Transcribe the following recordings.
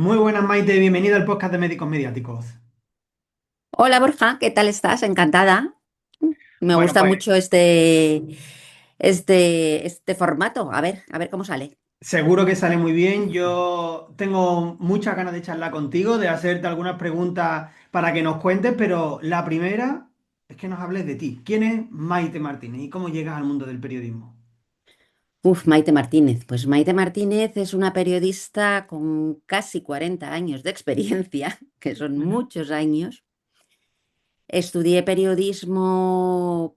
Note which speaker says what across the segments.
Speaker 1: Muy buenas, Maite, bienvenida al podcast de Médicos Mediáticos.
Speaker 2: Hola Borja, ¿qué tal estás? Encantada. Me
Speaker 1: Bueno,
Speaker 2: gusta
Speaker 1: pues
Speaker 2: mucho este formato. A ver cómo sale.
Speaker 1: seguro que sale muy bien. Yo tengo muchas ganas de charlar contigo, de hacerte algunas preguntas para que nos cuentes, pero la primera es que nos hables de ti. ¿Quién es Maite Martínez y cómo llegas al mundo del periodismo?
Speaker 2: Maite Martínez. Pues Maite Martínez es una periodista con casi 40 años de experiencia, que son
Speaker 1: Ujú,
Speaker 2: muchos años. Estudié periodismo,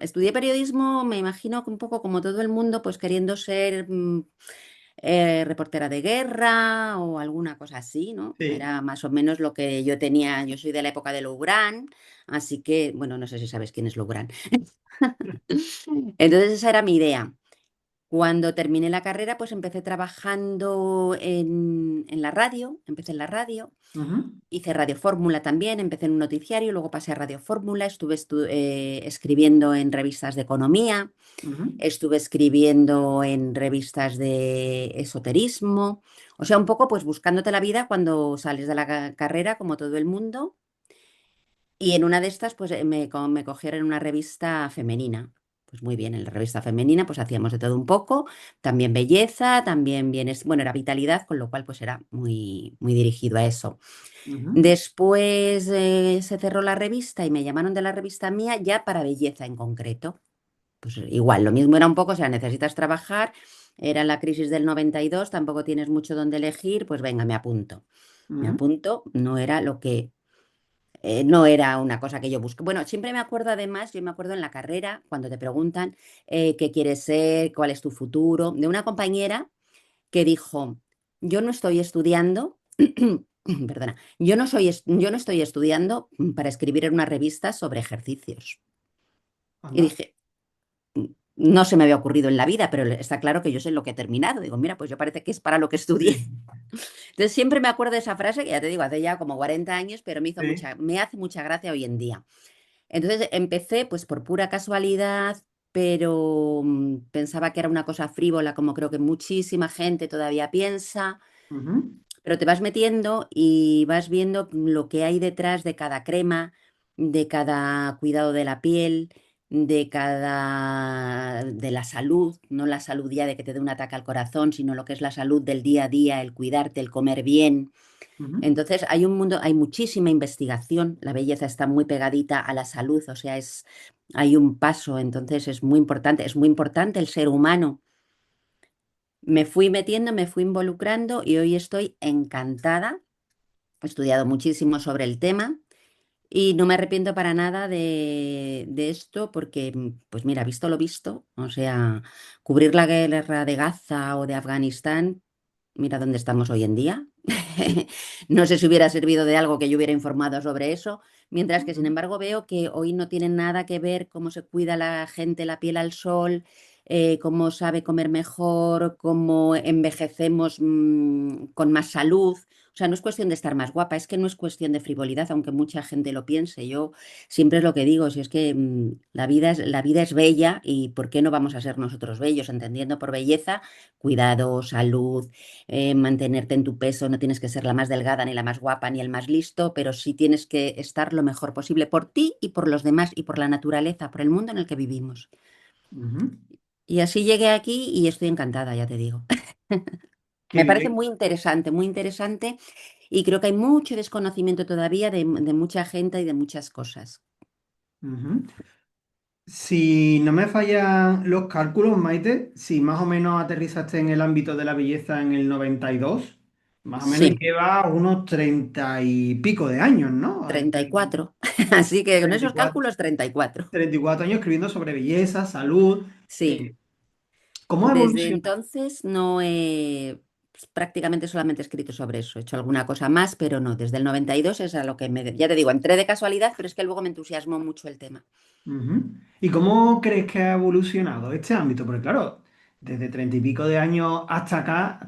Speaker 2: estudié periodismo, me imagino que un poco como todo el mundo, pues queriendo ser reportera de guerra o alguna cosa así, ¿no?
Speaker 1: sí.
Speaker 2: Era más o menos lo que yo tenía. Yo soy de la época de Lougrán, así que, bueno, no sé si sabes quién es Lougrán. Entonces esa era mi idea. Cuando terminé la carrera, pues empecé trabajando en la radio, empecé en la radio.
Speaker 1: Ujú,
Speaker 2: Hice Radio Fórmula también, empecé en un noticiario, luego pasé a Radio Fórmula, estuve escribiendo en revistas de economía,
Speaker 1: ujú,
Speaker 2: estuve escribiendo en revistas de esoterismo, o sea, un poco pues buscándote la vida cuando sales de la carrera, como todo el mundo, y en una de estas pues me cogieron en una revista femenina. Pues muy bien, en la revista femenina pues hacíamos de todo un poco, también belleza, también bienes, bueno, era vitalidad, con lo cual pues era muy dirigido a eso.
Speaker 1: ujú,
Speaker 2: Después se cerró la revista y me llamaron de la revista mía ya para belleza en concreto. Pues igual, lo mismo era un poco, o sea, necesitas trabajar, era la crisis del 92, tampoco tienes mucho donde elegir, pues venga, me apunto. Me
Speaker 1: ujú,
Speaker 2: apunto, no era lo que, no era una cosa que yo busco. Bueno, siempre me acuerdo además, yo me acuerdo en la carrera, cuando te preguntan qué quieres ser, cuál es tu futuro, de una compañera que dijo, yo no estoy estudiando, perdona, yo no estoy estudiando para escribir en una revista sobre ejercicios. Y
Speaker 1: anda.
Speaker 2: dije, no se me había ocurrido en la vida, pero está claro que yo sé lo que he terminado. Digo, mira, pues yo parece que es para lo que estudié.
Speaker 1: Sí,
Speaker 2: Entonces siempre me acuerdo de esa frase, que ya te digo, hace ya como 40 años, pero
Speaker 1: sí.
Speaker 2: me hace mucha gracia hoy en día. Entonces empecé pues por pura casualidad, pero pensaba que era una cosa frívola, como creo que muchísima gente todavía piensa.
Speaker 1: Ujú,
Speaker 2: Pero te vas metiendo y vas viendo lo que hay detrás de cada crema, de cada cuidado de la piel, de la salud, no la salud ya de que te dé un ataque al corazón, sino lo que es la salud del día a día, el cuidarte, el comer bien.
Speaker 1: ujú,
Speaker 2: Entonces hay un mundo, hay muchísima investigación, la belleza está muy pegadita a la salud, o sea, hay un paso, entonces es muy importante el ser humano. Me fui metiendo, me fui involucrando y hoy estoy encantada. He estudiado muchísimo sobre el tema y no me arrepiento para nada de esto porque, pues mira, visto lo visto, o sea, cubrir la guerra de Gaza o de Afganistán, mira dónde estamos hoy en día. No sé si hubiera servido de algo que yo hubiera informado sobre eso, mientras que, sin
Speaker 1: ujú,
Speaker 2: embargo, veo que hoy no tiene nada que ver cómo se cuida la gente la piel al sol, cómo sabe comer mejor, cómo envejecemos con más salud. O sea, no es cuestión de estar más guapa, es que no es cuestión de frivolidad, aunque mucha gente lo piense. Yo siempre es lo que digo, si es que la vida es bella y ¿por qué no vamos a ser nosotros bellos? Entendiendo por belleza, cuidado, salud, mantenerte en tu peso, no tienes que ser la más delgada, ni la más guapa, ni el más listo, pero sí tienes que estar lo mejor posible por ti y por los demás y por la naturaleza, por el mundo en el que vivimos.
Speaker 1: ujú.
Speaker 2: Y así llegué aquí y estoy encantada, ya te digo.
Speaker 1: Qué
Speaker 2: Me parece
Speaker 1: bien.
Speaker 2: muy interesante y creo que hay mucho desconocimiento todavía de mucha gente y de muchas cosas.
Speaker 1: Ujú. Si no me fallan los cálculos, Maite, si más o menos aterrizaste en el ámbito de la belleza en el 92, más o menos
Speaker 2: Sí,
Speaker 1: lleva unos 30 y pico de años, ¿no?
Speaker 2: 34. Así que con esos
Speaker 1: 34,
Speaker 2: cálculos, 34.
Speaker 1: 34 años escribiendo sobre belleza, salud.
Speaker 2: Sí,
Speaker 1: ¿Cómo ha
Speaker 2: desde
Speaker 1: evolucionado?
Speaker 2: entonces no he prácticamente solamente escrito sobre eso. He hecho alguna cosa más, pero no. Desde el 92 es a lo que ya te digo, entré de casualidad, pero es que luego me entusiasmó mucho el tema.
Speaker 1: Ujú. ¿Y cómo crees que ha evolucionado este ámbito? Porque claro, desde 30 y pico de años hasta acá,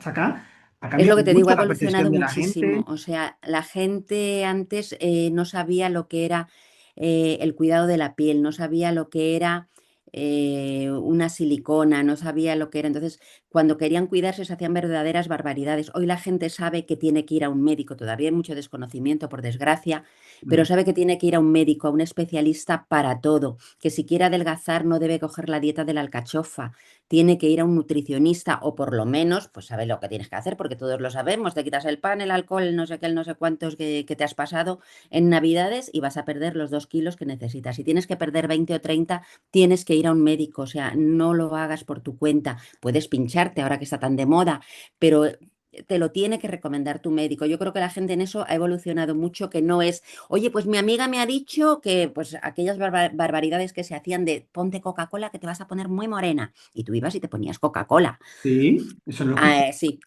Speaker 1: ha
Speaker 2: Es lo
Speaker 1: cambiado
Speaker 2: que te digo, ha
Speaker 1: mucho la percepción
Speaker 2: evolucionado
Speaker 1: de la
Speaker 2: muchísimo.
Speaker 1: gente.
Speaker 2: O sea, la gente antes no sabía lo que era el cuidado de la piel, no sabía lo que era una silicona, no sabía lo que era. Entonces, cuando querían cuidarse se hacían verdaderas barbaridades. Hoy la gente sabe que tiene que ir a un médico, todavía hay mucho desconocimiento, por desgracia, pero
Speaker 1: Mm.
Speaker 2: sabe que tiene que ir a un médico, a un especialista para todo, que si quiere adelgazar no debe coger la dieta de la alcachofa, tiene que ir a un nutricionista o por lo menos, pues sabe lo que tienes que hacer, porque todos lo sabemos, te quitas el pan, el alcohol, el no sé qué, el no sé cuántos que te has pasado en Navidades y vas a perder los 2 kilos que necesitas. Si tienes que perder 20 o 30, tienes que ir a un médico, o sea, no lo hagas por tu cuenta. Puedes pincharte ahora que está tan de moda, pero te lo tiene que recomendar tu médico. Yo creo que la gente en eso ha evolucionado mucho, que no es, oye, pues mi amiga me ha dicho que pues aquellas barbaridades que se hacían de ponte Coca-Cola que te vas a poner muy morena. Y tú ibas y te ponías Coca-Cola.
Speaker 1: Sí, eso no lo escuché.
Speaker 2: Ah, sí.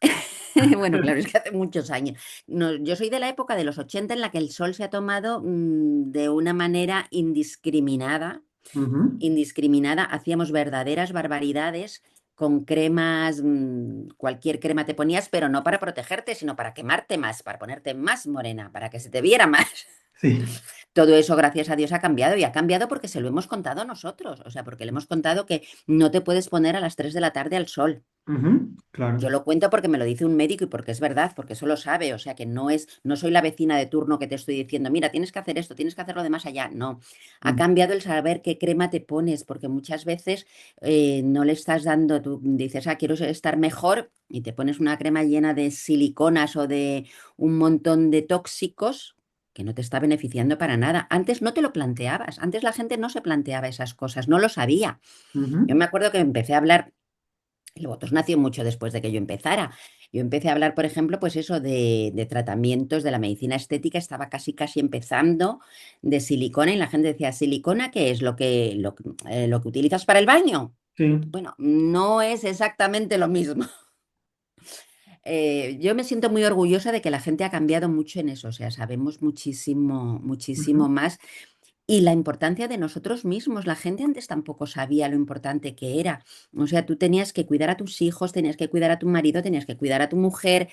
Speaker 2: Bueno, claro, es que hace muchos años. No, yo soy de la época de los 80 en la que el sol se ha tomado de una manera indiscriminada.
Speaker 1: Ujú,
Speaker 2: Indiscriminada, hacíamos verdaderas barbaridades con cremas, cualquier crema te ponías, pero no para protegerte, sino para quemarte más, para ponerte más morena, para que se te viera más.
Speaker 1: sí.
Speaker 2: Todo eso, gracias a Dios, ha cambiado y ha cambiado porque se lo hemos contado nosotros, o sea, porque le hemos contado que no te puedes poner a las 3 de la tarde al sol.
Speaker 1: Ujú,
Speaker 2: Yo
Speaker 1: claro.
Speaker 2: lo cuento porque me lo dice un médico y porque es verdad, porque eso lo sabe, o sea que no es, no soy la vecina de turno que te estoy diciendo, mira, tienes que hacer esto, tienes que hacerlo de más allá. No, ha
Speaker 1: Mm,
Speaker 2: cambiado el saber qué crema te pones, porque muchas veces no le estás dando, tú dices, ah, quiero estar mejor y te pones una crema llena de siliconas o de un montón de tóxicos que no te está beneficiando para nada. Antes no te lo planteabas, antes la gente no se planteaba esas cosas, no lo sabía. Yo
Speaker 1: ujú,
Speaker 2: me acuerdo que empecé a hablar el Botox nació mucho después de que yo empezara. Yo empecé a hablar, por ejemplo, pues eso de tratamientos de la medicina estética, estaba casi casi empezando de silicona y la gente decía, ¿silicona qué es? ¿Lo que utilizas para el baño?
Speaker 1: sí.
Speaker 2: Bueno, no es exactamente lo mismo. Yo me siento muy orgullosa de que la gente ha cambiado mucho en eso, o sea, sabemos muchísimo, muchísimo
Speaker 1: Ujú,
Speaker 2: más y la importancia de nosotros mismos. La gente antes tampoco sabía lo importante que era. O sea, tú tenías que cuidar a tus hijos, tenías que cuidar a tu marido, tenías que cuidar a tu mujer,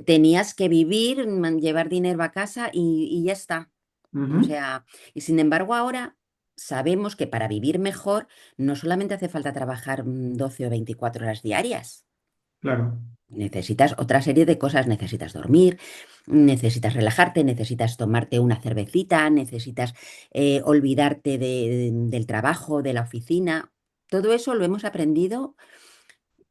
Speaker 2: tenías que vivir, llevar dinero a casa y ya está. O
Speaker 1: ujú,
Speaker 2: sea, y sin embargo ahora sabemos que para vivir mejor no solamente hace falta trabajar 12 o 24 horas diarias.
Speaker 1: claro.
Speaker 2: Necesitas otra serie de cosas, necesitas dormir, necesitas relajarte, necesitas tomarte una cervecita, necesitas olvidarte del trabajo, de la oficina. Todo eso lo hemos aprendido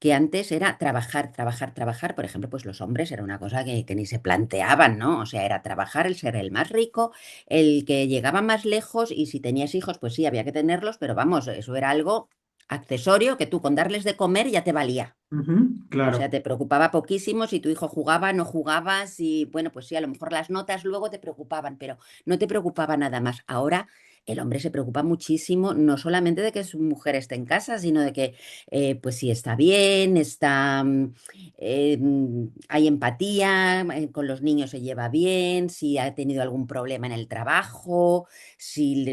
Speaker 2: que antes era trabajar, trabajar, trabajar. Por ejemplo, pues los hombres era una cosa que ni se planteaban, ¿no? O sea, era trabajar, el ser el más rico, el que llegaba más lejos y si tenías hijos, pues sí, había que tenerlos, pero vamos, eso era algo accesorio que tú con darles de comer ya te valía.
Speaker 1: Ujú,
Speaker 2: O sea,
Speaker 1: claro.
Speaker 2: te preocupaba poquísimo si tu hijo jugaba, no jugabas y bueno, pues sí, a lo mejor las notas luego te preocupaban, pero no te preocupaba nada más. Ahora el hombre se preocupa muchísimo, no solamente de que su mujer esté en casa, sino de que pues si está bien, hay empatía, con los niños se lleva bien, si ha tenido algún problema en el trabajo, si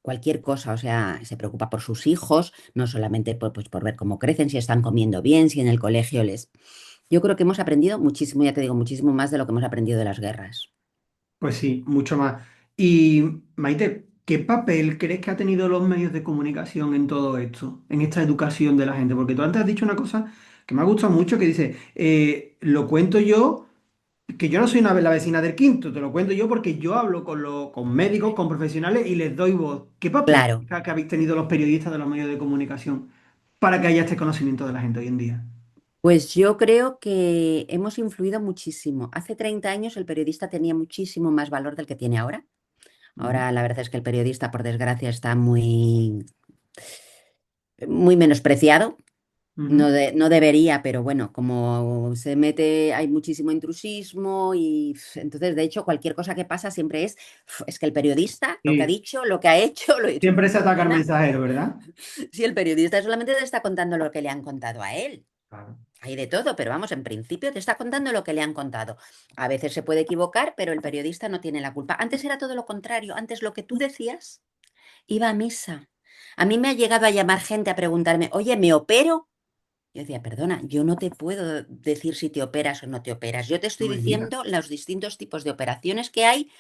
Speaker 2: cualquier cosa, o sea, se preocupa por sus hijos no solamente pues, por ver cómo crecen, si están comiendo bien, si en el colegio les... Yo creo que hemos aprendido muchísimo, ya te digo, muchísimo más de lo que hemos aprendido de las guerras.
Speaker 1: Pues sí, mucho más. Y Maite, ¿qué papel crees que ha tenido los medios de comunicación en todo esto, en esta educación de la gente? Porque tú antes has dicho una cosa que me ha gustado mucho, que dice, lo cuento yo, que yo no soy la vecina del quinto, te lo cuento yo porque yo hablo con médicos, con profesionales y les doy voz. ¿Qué papel
Speaker 2: Claro,
Speaker 1: que habéis tenido los periodistas de los medios de comunicación para que haya este conocimiento de la gente hoy en día?
Speaker 2: pues yo creo que hemos influido muchísimo. Hace 30 años el periodista tenía muchísimo más valor del que tiene ahora.
Speaker 1: Ujú,
Speaker 2: Ahora la verdad es que el periodista, por desgracia, está muy menospreciado.
Speaker 1: ujú.
Speaker 2: No, no debería, pero bueno, como se mete, hay muchísimo intrusismo y entonces, de hecho, cualquier cosa que pasa siempre es que el periodista, lo que ha
Speaker 1: Sí,
Speaker 2: dicho, lo que ha hecho,
Speaker 1: siempre se ataca al
Speaker 2: perdona,
Speaker 1: mensajero, ¿verdad?
Speaker 2: si el periodista solamente te está contando lo que le han contado a él.
Speaker 1: Claro.
Speaker 2: Hay de todo, pero vamos, en principio te está contando lo que le han contado. A veces se puede equivocar, pero el periodista no tiene la culpa. Antes era todo lo contrario. Antes lo que tú decías iba a misa. A mí me ha llegado a llamar gente a preguntarme, oye, ¿me opero? Yo decía, perdona, yo no te puedo decir si te operas o no te operas. Yo te
Speaker 1: No
Speaker 2: estoy
Speaker 1: me digas.
Speaker 2: diciendo los distintos tipos de operaciones que hay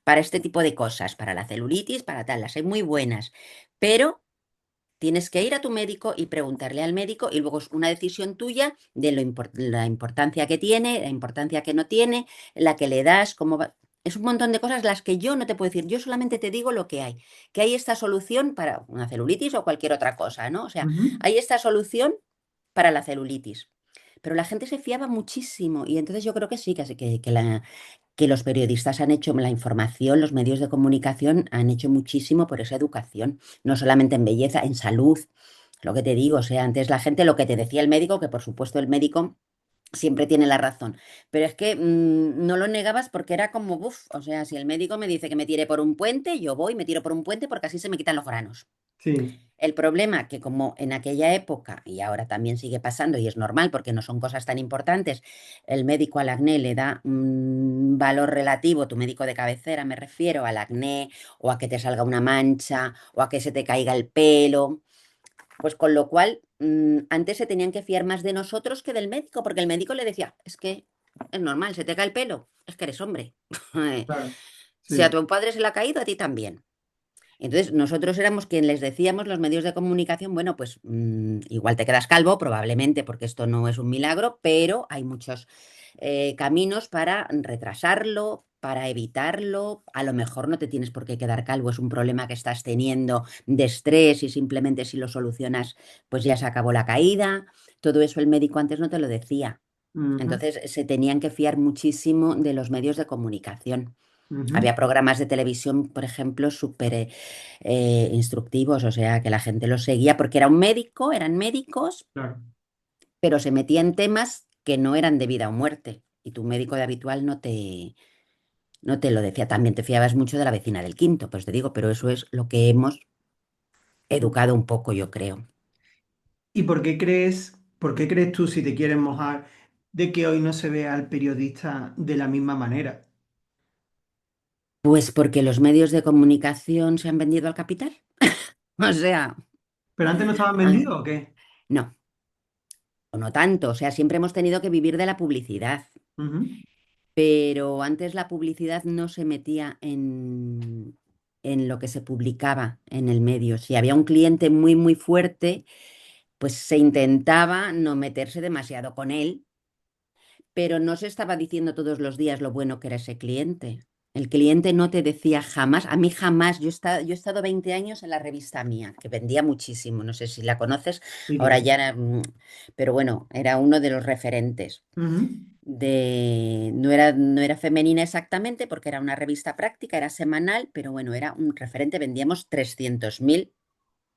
Speaker 2: para este tipo de cosas, para la celulitis, para tal, las hay muy buenas. Pero Tienes que ir a tu médico y preguntarle al médico y luego es una decisión tuya de la importancia que tiene, la importancia que no tiene, la que le das, cómo va. Es un montón de cosas las que yo no te puedo decir. Yo solamente te digo lo que hay esta solución para una celulitis o cualquier otra cosa, ¿no? O sea,
Speaker 1: Ujú.
Speaker 2: hay esta solución para la celulitis. Pero la gente se fiaba muchísimo y entonces yo creo que sí, que los periodistas han hecho, la información, los medios de comunicación han hecho muchísimo por esa educación, no solamente en belleza, en salud. Lo que te digo, o sea, antes la gente lo que te decía el médico, que por supuesto el médico siempre tiene la razón, pero es que no lo negabas porque era como, buf, o sea, si el médico me dice que me tire por un puente, yo voy, me tiro por un puente porque así se me quitan los granos.
Speaker 1: Sí.
Speaker 2: El problema que como en aquella época, y ahora también sigue pasando, y es normal porque no son cosas tan importantes, el médico al acné le da un valor relativo, tu médico de cabecera me refiero al acné o a que te salga una mancha o a que se te caiga el pelo, pues con lo cual antes se tenían que fiar más de nosotros que del médico, porque el médico le decía, es que es normal, se te cae el pelo, es que eres hombre.
Speaker 1: Claro.
Speaker 2: Si a
Speaker 1: Sí.
Speaker 2: tu padre se le ha caído, a ti también. Entonces, nosotros éramos quien les decíamos, los medios de comunicación, bueno, pues igual te quedas calvo, probablemente, porque esto no es un milagro, pero hay muchos caminos para retrasarlo, para evitarlo. A lo mejor no te tienes por qué quedar calvo, es un problema que estás teniendo de estrés y simplemente si lo solucionas, pues ya se acabó la caída. Todo eso el médico antes no te lo decía.
Speaker 1: Ujú,
Speaker 2: Entonces, se tenían que fiar muchísimo de los medios de comunicación.
Speaker 1: ujú.
Speaker 2: Había programas de televisión, por ejemplo, súper instructivos, o sea, que la gente los seguía porque era un médico, eran médicos,
Speaker 1: Claro.
Speaker 2: pero se metía en temas que no eran de vida o muerte. Y tu médico de habitual no te lo decía. También te fiabas mucho de la vecina del quinto, pues te digo, pero eso es lo que hemos educado un poco, yo creo.
Speaker 1: ¿Y por qué crees tú, si te quieres mojar, de que hoy no se ve al periodista de la misma manera?
Speaker 2: Pues porque los medios de comunicación se han vendido al capital. O sea,
Speaker 1: ¿Pero antes no estaban
Speaker 2: ah,
Speaker 1: vendidos o qué?
Speaker 2: no, o no tanto. O sea, siempre hemos tenido que vivir de la publicidad.
Speaker 1: Ujú,
Speaker 2: Pero antes la publicidad no se metía en lo que se publicaba en el medio. Si había un cliente muy, muy fuerte, pues se intentaba no meterse demasiado con él, pero no se estaba diciendo todos los días lo bueno que era ese cliente. El cliente no te decía jamás, a mí jamás, yo he estado 20 años en la revista Mía, que vendía muchísimo, no sé si la conoces,
Speaker 1: sí,
Speaker 2: ahora
Speaker 1: claro.
Speaker 2: ya era, pero bueno, era uno de los referentes
Speaker 1: Ujú,
Speaker 2: no era femenina exactamente porque era una revista práctica, era semanal, pero bueno, era un referente, vendíamos 300.000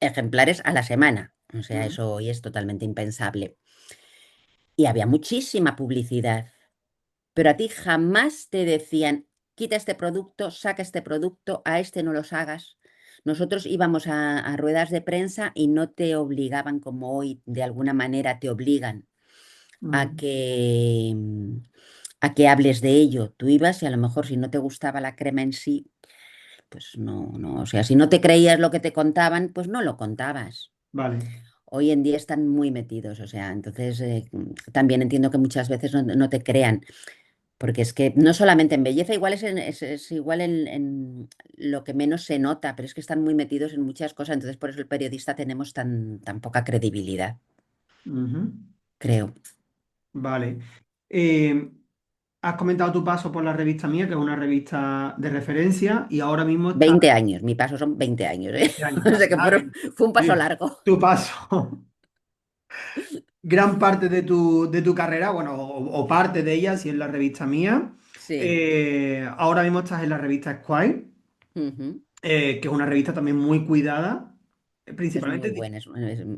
Speaker 2: ejemplares a la semana. O sea,
Speaker 1: ujú,
Speaker 2: eso hoy es totalmente impensable. Y había muchísima publicidad, pero a ti jamás te decían, quita este producto, saca este producto, a este no los hagas. Nosotros íbamos a ruedas de prensa y no te obligaban como hoy, de alguna manera te obligan a
Speaker 1: ujú.
Speaker 2: que, a que hables de ello. Tú ibas y a lo mejor si no te gustaba la crema en sí, pues no, no, o sea, si no te creías lo que te contaban, pues no lo contabas.
Speaker 1: Vale.
Speaker 2: Hoy en día están muy metidos, o sea, entonces también entiendo que muchas veces no te crean, porque es que no solamente en belleza, igual es igual en lo que menos se nota, pero es que están muy metidos en muchas cosas, entonces por eso el periodista tenemos tan poca credibilidad,
Speaker 1: Ujú,
Speaker 2: creo.
Speaker 1: vale. Eh, Has comentado tu paso por la revista Mía, que es una revista de referencia, y ahora mismo está
Speaker 2: 20 años, mi paso son 20 años, ¿eh?
Speaker 1: 20 años
Speaker 2: O sea
Speaker 1: casi.
Speaker 2: que fue un paso largo.
Speaker 1: Tu paso. Gran parte de tu carrera, bueno, o parte de ella, si es la revista Mía.
Speaker 2: Sí.
Speaker 1: Ahora mismo estás en la revista Esquire,
Speaker 2: Ujú.
Speaker 1: que es una revista también muy cuidada,
Speaker 2: Es muy
Speaker 1: principalmente.
Speaker 2: buena,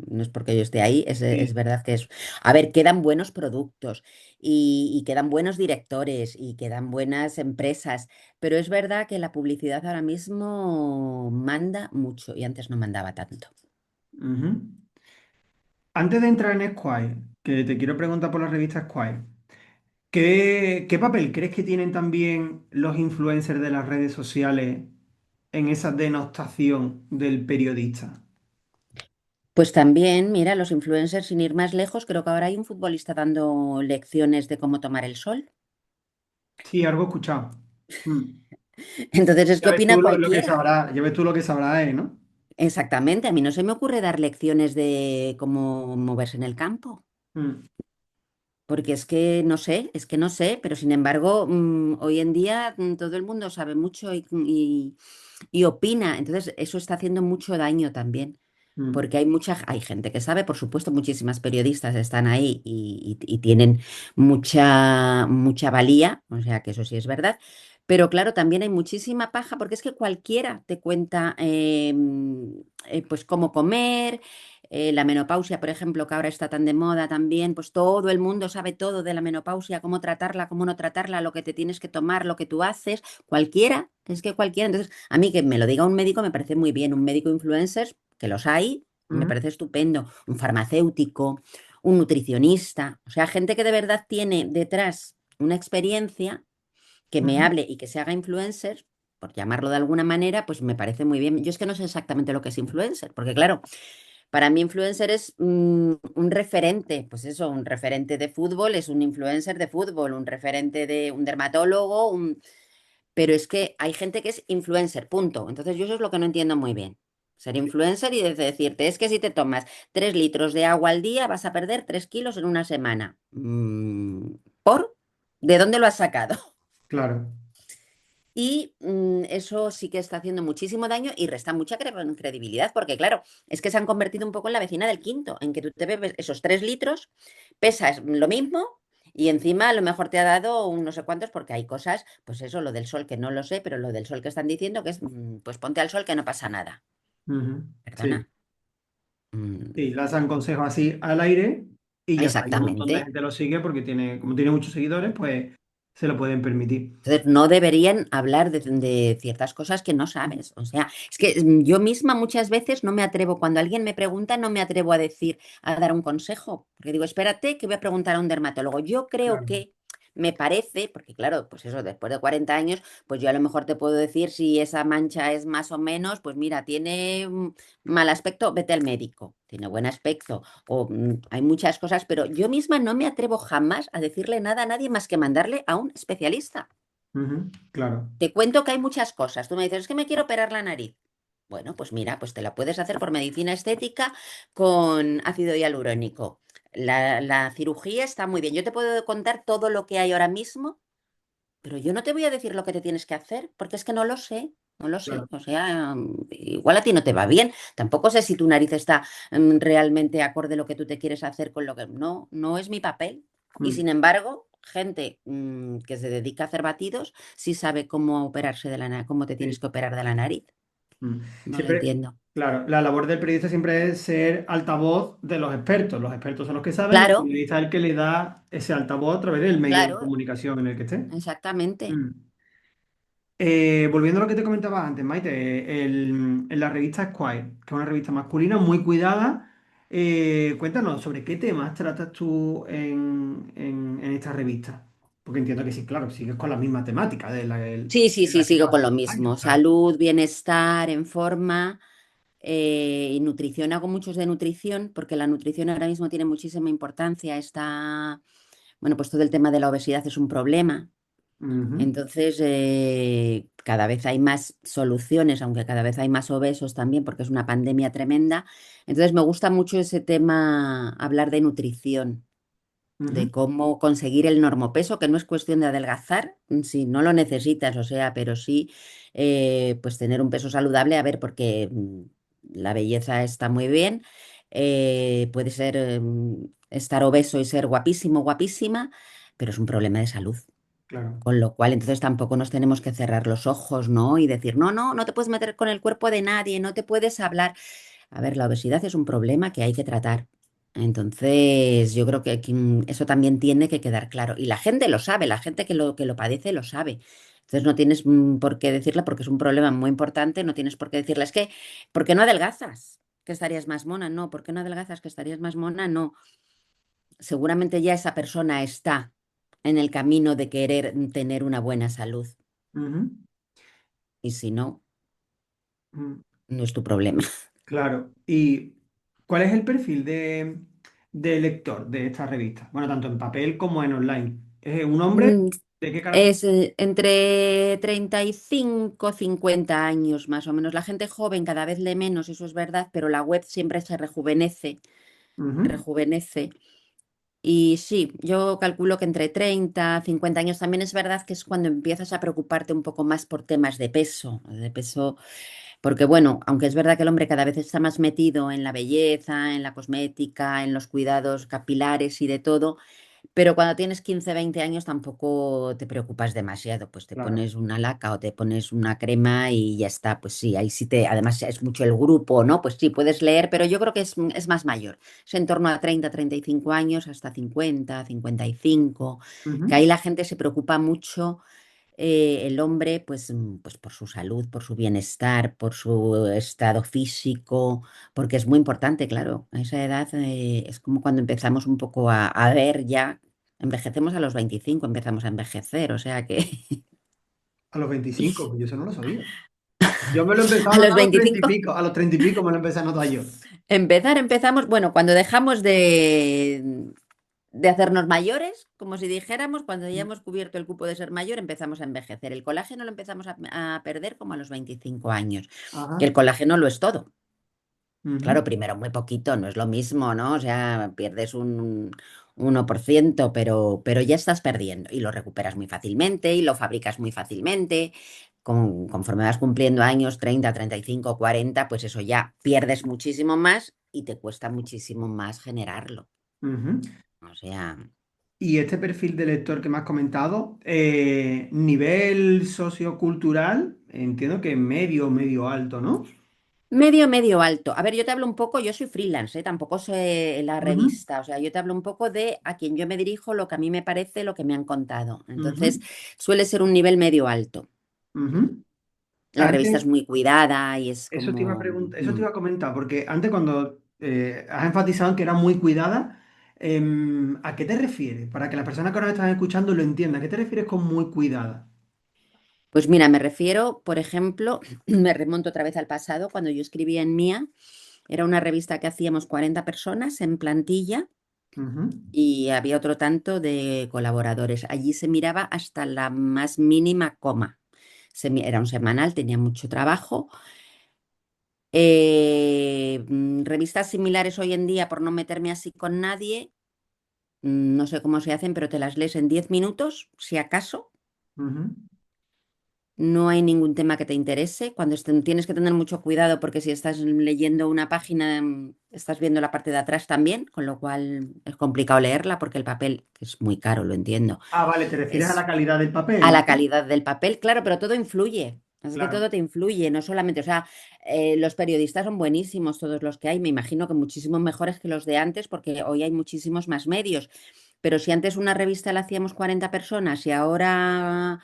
Speaker 2: no es porque yo esté ahí, es
Speaker 1: Sí.
Speaker 2: verdad que es... A ver, quedan buenos productos y quedan buenos directores y quedan buenas empresas, pero es verdad que la publicidad ahora mismo manda mucho y antes no mandaba tanto.
Speaker 1: Ujú. Antes de entrar en Esquire, que te quiero preguntar por la revista Esquire, ¿qué papel crees que tienen también los influencers de las redes sociales en esa denostación del periodista?
Speaker 2: Pues también, mira, los influencers, sin ir más lejos, creo que ahora hay un futbolista dando lecciones de cómo tomar el sol.
Speaker 1: Sí, algo he escuchado. Mm.
Speaker 2: Entonces es que
Speaker 1: Ya ves tú
Speaker 2: opina
Speaker 1: lo que
Speaker 2: cualquiera.
Speaker 1: sabrá, ya ves tú lo que sabrá él, ¿no?
Speaker 2: exactamente, a mí no se me ocurre dar lecciones de cómo moverse en el campo.
Speaker 1: Mm,
Speaker 2: Porque es que no sé, pero sin embargo, hoy en día todo el mundo sabe mucho y opina. Entonces, eso está haciendo mucho daño también.
Speaker 1: mm,
Speaker 2: Porque hay gente que sabe, por supuesto, muchísimas periodistas están ahí y tienen mucha valía, o sea que eso sí es verdad. Pero claro, también hay muchísima paja, porque es que cualquiera te cuenta pues cómo comer, la menopausia, por ejemplo, que ahora está tan de moda también, pues todo el mundo sabe todo de la menopausia, cómo tratarla, cómo no tratarla, lo que te tienes que tomar, lo que tú haces, cualquiera, es que cualquiera. Entonces, a mí que me lo diga un médico me parece muy bien, un médico influencer, que los hay, me
Speaker 1: mm,
Speaker 2: parece estupendo, un farmacéutico, un nutricionista, o sea, gente que de verdad tiene detrás una experiencia que me
Speaker 1: mm,
Speaker 2: hable y que se haga influencer, por llamarlo de alguna manera, pues me parece muy bien. Yo es que no sé exactamente lo que es influencer, porque claro, para mí influencer es un referente, pues eso, un referente de fútbol es un influencer de fútbol, un referente de un dermatólogo, pero es que hay gente que es influencer, punto. Entonces yo eso es lo que no entiendo muy bien. Ser influencer y decirte, es que si te tomas 3 litros de agua al día vas a perder 3 kilos en una semana. ¿Por? ¿De dónde lo has sacado?
Speaker 1: claro.
Speaker 2: Y eso sí que está haciendo muchísimo daño y resta mucha credibilidad, porque claro, es que se han convertido un poco en la vecina del quinto, en que tú te bebes esos 3 litros, pesas lo mismo y encima a lo mejor te ha dado un no sé cuántos, porque hay cosas, pues eso, lo del sol que no lo sé, pero lo del sol que están diciendo que es, pues ponte al sol que no pasa nada.
Speaker 1: Ujú, sí,
Speaker 2: Perdona. Mm,
Speaker 1: sí, lanzan consejos así al aire y ya está. Y un montón de
Speaker 2: exactamente.
Speaker 1: gente lo sigue porque como tiene muchos seguidores, pues se lo pueden permitir.
Speaker 2: Entonces, no deberían hablar de ciertas cosas que no sabes. O sea, es que yo misma muchas veces no me atrevo, cuando alguien me pregunta, no me atrevo a decir, a dar un consejo. Porque digo, espérate, que voy a preguntar a un dermatólogo. Yo creo
Speaker 1: Claro.
Speaker 2: que me parece, porque claro, pues eso, después de 40 años, pues yo a lo mejor te puedo decir si esa mancha es más o menos, pues mira, tiene mal aspecto, vete al médico. Tiene buen aspecto, o hay muchas cosas, pero yo misma no me atrevo jamás a decirle nada a nadie más que mandarle a un especialista.
Speaker 1: Ujú, claro.
Speaker 2: Te cuento que hay muchas cosas. Tú me dices, es que me quiero operar la nariz. Bueno, pues mira, pues te la puedes hacer por medicina estética con ácido hialurónico. La cirugía está muy bien. Yo te puedo contar todo lo que hay ahora mismo, pero yo no te voy a decir lo que te tienes que hacer, porque es que no lo sé. No lo sé,
Speaker 1: Claro.
Speaker 2: o sea, igual a ti no te va bien. Tampoco sé si tu nariz está realmente acorde a lo que tú te quieres hacer con lo que... No, no es mi papel. Y
Speaker 1: Mm,
Speaker 2: sin embargo, gente que se dedica a hacer batidos sí sabe cómo operarse de la nariz, cómo te tienes
Speaker 1: sí.
Speaker 2: que operar de la nariz.
Speaker 1: Mm.
Speaker 2: No lo
Speaker 1: Siempre,
Speaker 2: entiendo.
Speaker 1: claro, la labor del periodista siempre es ser altavoz de los expertos. Los expertos son los que saben y el
Speaker 2: Claro,
Speaker 1: periodista es el que le da ese altavoz a través del medio de
Speaker 2: claro,
Speaker 1: comunicación en el que esté.
Speaker 2: exactamente.
Speaker 1: Mm. Volviendo a lo que te comentaba antes, Maite, en la revista Esquire, que es una revista masculina muy cuidada, cuéntanos sobre qué temas tratas tú en esta revista. Porque entiendo que sí, claro, sigues con la misma temática
Speaker 2: Sí, sí,
Speaker 1: de
Speaker 2: sí,
Speaker 1: la que
Speaker 2: sigo
Speaker 1: llevas
Speaker 2: con lo
Speaker 1: tantos años,
Speaker 2: mismo.
Speaker 1: claro.
Speaker 2: Salud, bienestar, en forma. Y nutrición, hago muchos de nutrición, porque la nutrición ahora mismo tiene muchísima importancia. Bueno, pues todo el tema de la obesidad es un problema.
Speaker 1: Ujú,
Speaker 2: Entonces, cada vez hay más soluciones, aunque cada vez hay más obesos también, porque es una pandemia tremenda. Entonces, me gusta mucho ese tema, hablar de nutrición, de
Speaker 1: ujú,
Speaker 2: cómo conseguir el normopeso, que no es cuestión de adelgazar, si no lo necesitas, o sea, pero sí, pues tener un peso saludable, a ver, porque la belleza está muy bien, puede ser estar obeso y ser guapísimo, guapísima, pero es un problema de salud.
Speaker 1: claro.
Speaker 2: Con lo cual, entonces tampoco nos tenemos que cerrar los ojos, ¿no? Y decir, no, no, no te puedes meter con el cuerpo de nadie, no te puedes hablar. A ver, la obesidad es un problema que hay que tratar. Entonces, yo creo que eso también tiene que quedar claro. Y la gente lo sabe, la gente que lo padece lo sabe. Entonces, no tienes por qué decirle porque es un problema muy importante, no tienes por qué decirle, es que, ¿por qué no adelgazas? Que estarías más mona, no, ¿por qué no adelgazas? Que estarías más mona, no. Seguramente ya esa persona está en el camino de querer tener una buena salud.
Speaker 1: Ujú,
Speaker 2: Y si no,
Speaker 1: ujú,
Speaker 2: no es tu problema.
Speaker 1: claro. ¿Y cuál es el perfil de lector de esta revista? Bueno, tanto en papel como en online. ¿Es un hombre? ¿De qué características?
Speaker 2: Es entre 35, 50 años más o menos. La gente joven cada vez lee menos, eso es verdad, pero la web siempre se rejuvenece, rejuvenece. Y sí, yo calculo que entre 30, 50 años también es verdad que es cuando empiezas a preocuparte un poco más por temas de peso, porque bueno, aunque es verdad que el hombre cada vez está más metido en la belleza, en la cosmética, en los cuidados capilares y de todo, pero cuando tienes 15, 20 años tampoco te preocupas demasiado, pues te
Speaker 1: Claro,
Speaker 2: pones una laca o te pones una crema y ya está, pues sí, ahí sí te, además es mucho el grupo, ¿no? Pues sí, puedes leer, pero yo creo que es más mayor, es en torno a 30, 35 años, hasta 50, 55, que
Speaker 1: ujú.
Speaker 2: ahí la gente se preocupa mucho, el hombre, pues, pues por su salud, por su bienestar, por su estado físico, porque es muy importante, claro. A esa edad es como cuando empezamos un poco a ver ya, envejecemos a los 25, empezamos a envejecer, o sea que
Speaker 1: A los 25, pues yo eso no lo sabía. Yo me lo empezaba
Speaker 2: a
Speaker 1: a
Speaker 2: los
Speaker 1: notar a los 30 y
Speaker 2: 25
Speaker 1: pico, a los 30 y pico me lo empecé a notar yo.
Speaker 2: empezamos, bueno, cuando dejamos de hacernos mayores, como si dijéramos, cuando ya hemos cubierto el cupo de ser mayor, empezamos a envejecer. El colágeno lo empezamos a perder como a los 25 años. Que
Speaker 1: Ajá.
Speaker 2: el colágeno lo es todo.
Speaker 1: Ujú,
Speaker 2: Claro, primero muy poquito, no es lo mismo, ¿no? O sea, pierdes un 1%, pero ya estás perdiendo y lo recuperas muy fácilmente y lo fabricas muy fácilmente. Conforme vas cumpliendo años, 30, 35, 40, pues eso ya pierdes muchísimo más y te cuesta muchísimo más generarlo.
Speaker 1: ujú.
Speaker 2: O sea,
Speaker 1: Y este perfil de lector que me has comentado, nivel sociocultural, entiendo que medio, medio alto, ¿no?
Speaker 2: medio, medio alto. A ver, yo te hablo un poco, yo soy freelance, ¿eh? Tampoco soy la
Speaker 1: Ujú,
Speaker 2: revista, o sea, yo te hablo un poco de a quien yo me dirijo, lo que a mí me parece, lo que me han contado. Entonces,
Speaker 1: ujú,
Speaker 2: suele ser un nivel medio alto.
Speaker 1: ujú.
Speaker 2: La revista es
Speaker 1: Antes,
Speaker 2: muy cuidada y es
Speaker 1: eso te iba a
Speaker 2: como...
Speaker 1: preguntar, eso te iba a comentar, porque antes cuando has enfatizado en que era muy cuidada, ¿a qué te refieres? Para que las personas que ahora me están escuchando lo entiendan, ¿a qué te refieres con muy cuidada?
Speaker 2: Pues mira, me refiero, por ejemplo, me remonto otra vez al pasado, cuando yo escribía en Mía, era una revista que hacíamos 40 personas en plantilla
Speaker 1: Ujú,
Speaker 2: y había otro tanto de colaboradores. Allí se miraba hasta la más mínima coma. Era un semanal, tenía mucho trabajo. Revistas similares hoy en día, por no meterme así con nadie, no sé cómo se hacen, pero te las lees en 10 minutos, si acaso.
Speaker 1: ujú.
Speaker 2: No hay ningún tema que te interese. Cuando tienes que tener mucho cuidado porque si estás leyendo una página, estás viendo la parte de atrás también, con lo cual es complicado leerla porque el papel, que es muy caro, lo entiendo,
Speaker 1: Ah, vale, te refieres a la
Speaker 2: es
Speaker 1: calidad del
Speaker 2: a
Speaker 1: papel,
Speaker 2: la
Speaker 1: ¿no?
Speaker 2: calidad del papel, claro, pero todo influye. Es que
Speaker 1: Claro.
Speaker 2: todo te influye, no solamente, o sea, los periodistas son buenísimos, todos los que hay, me imagino que muchísimos mejores que los de antes, porque hoy hay muchísimos más medios. Pero si antes una revista la hacíamos 40 personas y ahora